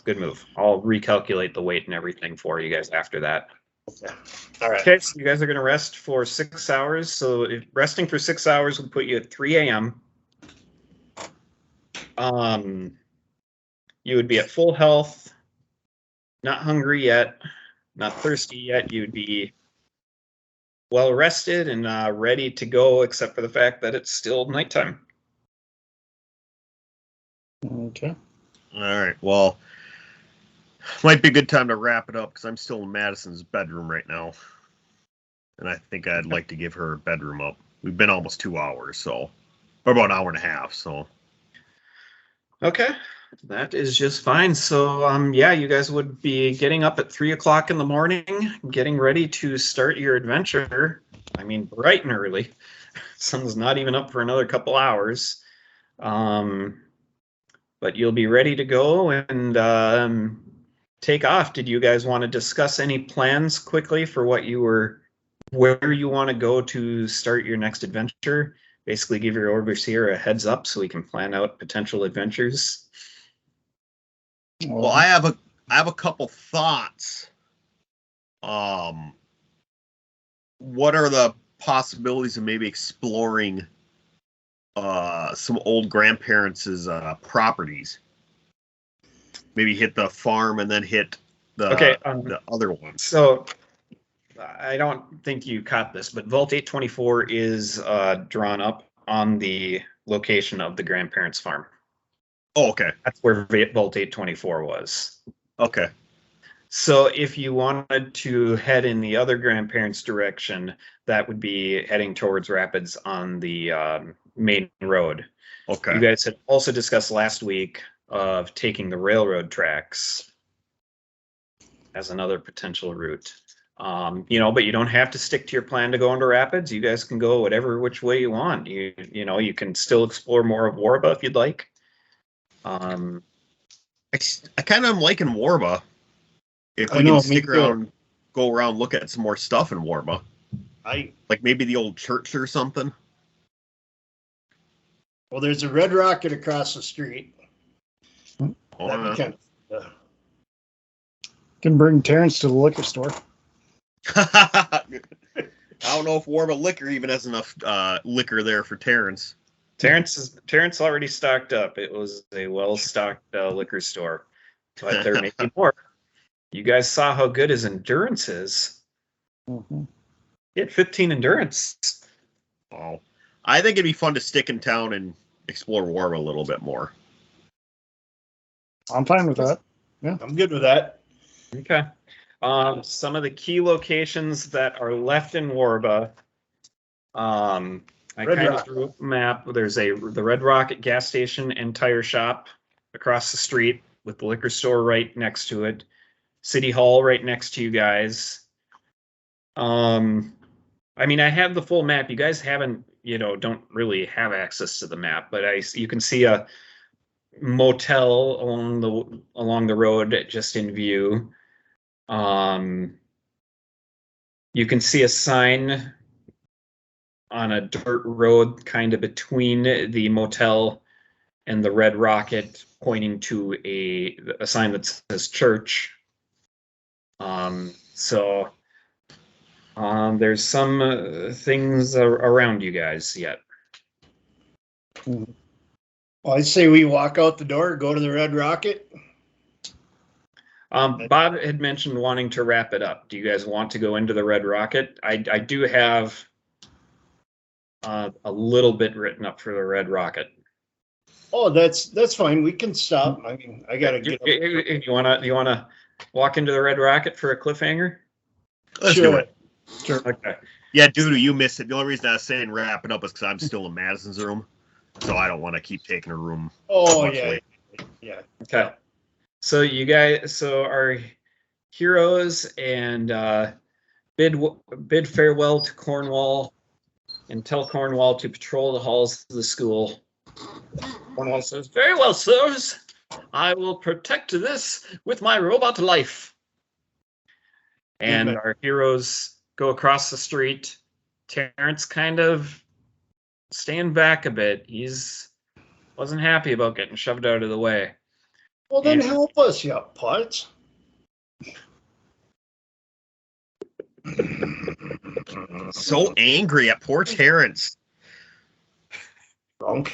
Speaker 1: good move. I'll recalculate the weight and everything for you guys after that.
Speaker 2: Yeah. All right.
Speaker 1: Okay, so you guys are going to rest for 6 hours. So resting for 6 hours will put you at 3 a.m. You would be at full health, not hungry yet, not thirsty yet. You'd be well rested and ready to go, except for the fact that it's still nighttime.
Speaker 4: Okay.
Speaker 3: All right. Well, might be a good time to wrap it up because I'm still in Madison's bedroom right now, and I think I'd like to give her bedroom up. We've been almost 2 hours, or about an hour and a half. So.
Speaker 1: Okay, that is just fine. So, yeah, you guys would be getting up at 3 o'clock in the morning, getting ready to start your adventure. I mean, bright and early. Sun's not even up for another couple hours. But you'll be ready to go and take off. Did you guys want to discuss any plans quickly for where you want to go to start your next adventure? Basically, give your overseer a heads up so we can plan out potential adventures.
Speaker 3: Well, I have a couple thoughts. What are the possibilities of maybe exploring some old grandparents' properties? Maybe hit the farm and then hit the other one.
Speaker 1: So I don't think you caught this, but Vault 824 is drawn up on the location of the grandparents' farm.
Speaker 3: Oh, okay.
Speaker 1: That's where Vault 824 was.
Speaker 3: Okay.
Speaker 1: So if you wanted to head in the other grandparents' direction, that would be heading towards Rapids on the main road.
Speaker 3: Okay.
Speaker 1: You guys had also discussed last week of taking the railroad tracks as another potential route. But you don't have to stick to your plan to go into Rapids. You guys can go which way you want. You can still explore more of Warba if you'd like.
Speaker 3: I kind of am liking Warba. If we
Speaker 2: I know,
Speaker 3: can stick
Speaker 2: me too.
Speaker 3: around, go around, look at some more stuff in Warba. Like maybe the old church or something.
Speaker 2: Well, there's a Red Rocket across the street.
Speaker 3: Oh,
Speaker 2: That'd be kind of,
Speaker 4: Can bring Terrence to the liquor store.
Speaker 3: I don't know if Warba Liquor even has enough liquor there for Terrence.
Speaker 1: Terrence already stocked up. It was a well-stocked liquor store, but there may be more. You guys saw how good his endurance is.
Speaker 4: Mm-hmm.
Speaker 1: He had 15 endurance.
Speaker 3: Oh, I think it'd be fun to stick in town and explore Warba a little bit more.
Speaker 4: I'm fine with that. Yeah,
Speaker 2: I'm good with that.
Speaker 1: Okay. Some of the key locations that are left in Warba. I kind of drew a map. There's the Red Rocket gas station and tire shop across the street with the liquor store right next to it. City Hall right next to you guys. I have the full map. You guys don't really have access to the map, but you can see a motel along the road just in view. You can see a sign on a dirt road kind of between the motel and the Red Rocket, pointing to a sign that says church. There's some things around you guys yet.
Speaker 2: Well, I'd say we walk out the door, go to the Red Rocket.
Speaker 1: Bob had mentioned wanting to wrap it up. Do you guys want to go into the Red Rocket? I do have a little bit written up for the Red Rocket.
Speaker 2: Oh, that's fine. We can stop. I gotta get up.
Speaker 1: You wanna walk into the Red Rocket for a cliffhanger?
Speaker 3: Let's do it.
Speaker 4: sure.
Speaker 1: Okay.
Speaker 3: Yeah, dude, you missed it. The only reason I was saying wrap it up is because I'm still in Madison's room, so I don't want to keep taking her room.
Speaker 2: Oh, yeah. Yeah.
Speaker 1: Okay. So our heroes and bid farewell to Cornwall and tell Cornwall to patrol the halls of the school. Cornwall says, "Very well, sirs. I will protect this with my robot life." And our heroes go across the street. Terrence kind of staying back a bit. Wasn't happy about getting shoved out of the way.
Speaker 2: Well, then help us, you putz.
Speaker 3: So angry at poor Terrence.
Speaker 2: Drunk.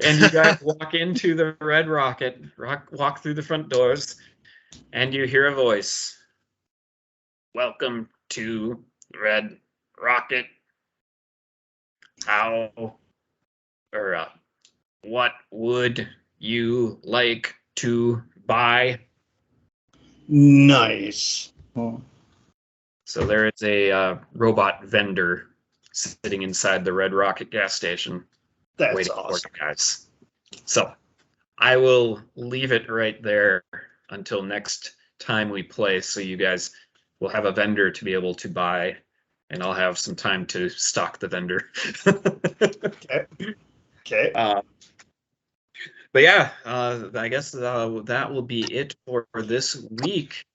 Speaker 1: And you guys walk into the Red Rocket, walk through the front doors, and you hear a voice. "Welcome to Red Rocket. What would you like to buy.
Speaker 2: Nice.
Speaker 4: Oh.
Speaker 1: So there is a robot vendor sitting inside the Red Rocket gas station
Speaker 2: That's
Speaker 1: waiting
Speaker 2: awesome.
Speaker 1: for you guys. So I will leave it right there until next time we play, so you guys will have a vendor to be able to buy, and I'll have some time to stock the vendor.
Speaker 2: Okay.
Speaker 1: But yeah, I guess that will be it for this week,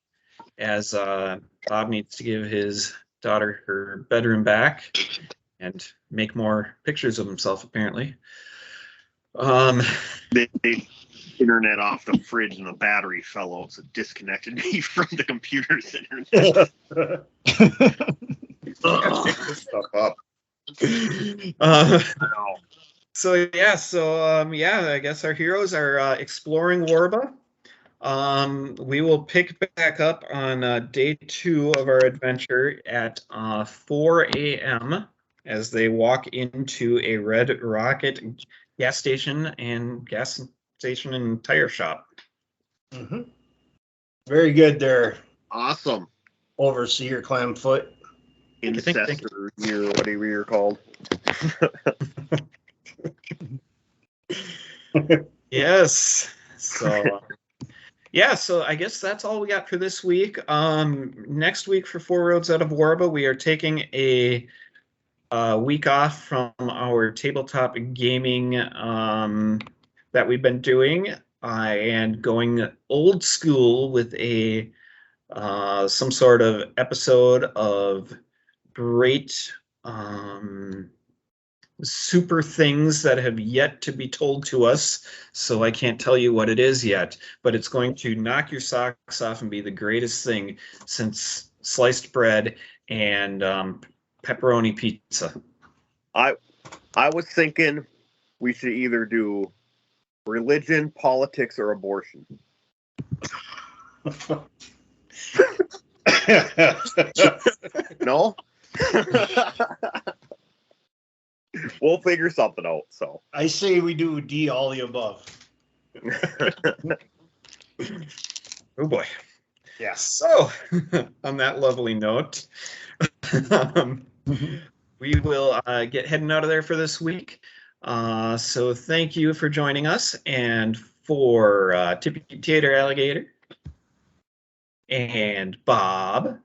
Speaker 1: as Bob needs to give his daughter her bedroom back and make more pictures of himself, apparently.
Speaker 3: They internet off the fridge and the battery fell out, so it disconnected me from the computer's internet.
Speaker 1: Pick this stuff up.
Speaker 3: Wow.
Speaker 1: So I guess our heroes are exploring Warba. We will pick back up on day 2 of our adventure at 4 a.m. as they walk into a Red Rocket gas station and tire shop.
Speaker 2: Mhm. Very good there,
Speaker 3: Awesome.
Speaker 2: Overseer Clamfoot.
Speaker 3: Incestor, or whatever you're called.
Speaker 1: Yes. So so I guess that's all we got for this week. Next week for Four Roads Out of Warba, we are taking a week off from our tabletop gaming that we've been doing, and going old school with a some sort of episode of great super things that have yet to be told to us, so I can't tell you what it is yet, but it's going to knock your socks off and be the greatest thing since sliced bread and pepperoni pizza.
Speaker 3: I was thinking we should either do religion, politics, or abortion. No? We'll figure something out, so.
Speaker 2: I say we do D, all the above.
Speaker 1: Oh boy.
Speaker 2: Yeah.
Speaker 1: So, on that lovely note, we will get heading out of there for this week. So thank you for joining us, and for Tippy Tater Alligator, and Bob,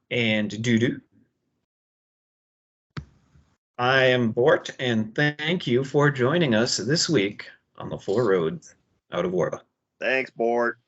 Speaker 1: and Doodoo. I am Bort, and thank you for joining us this week on the Four Roads Out of Warba.
Speaker 3: Thanks, Bort.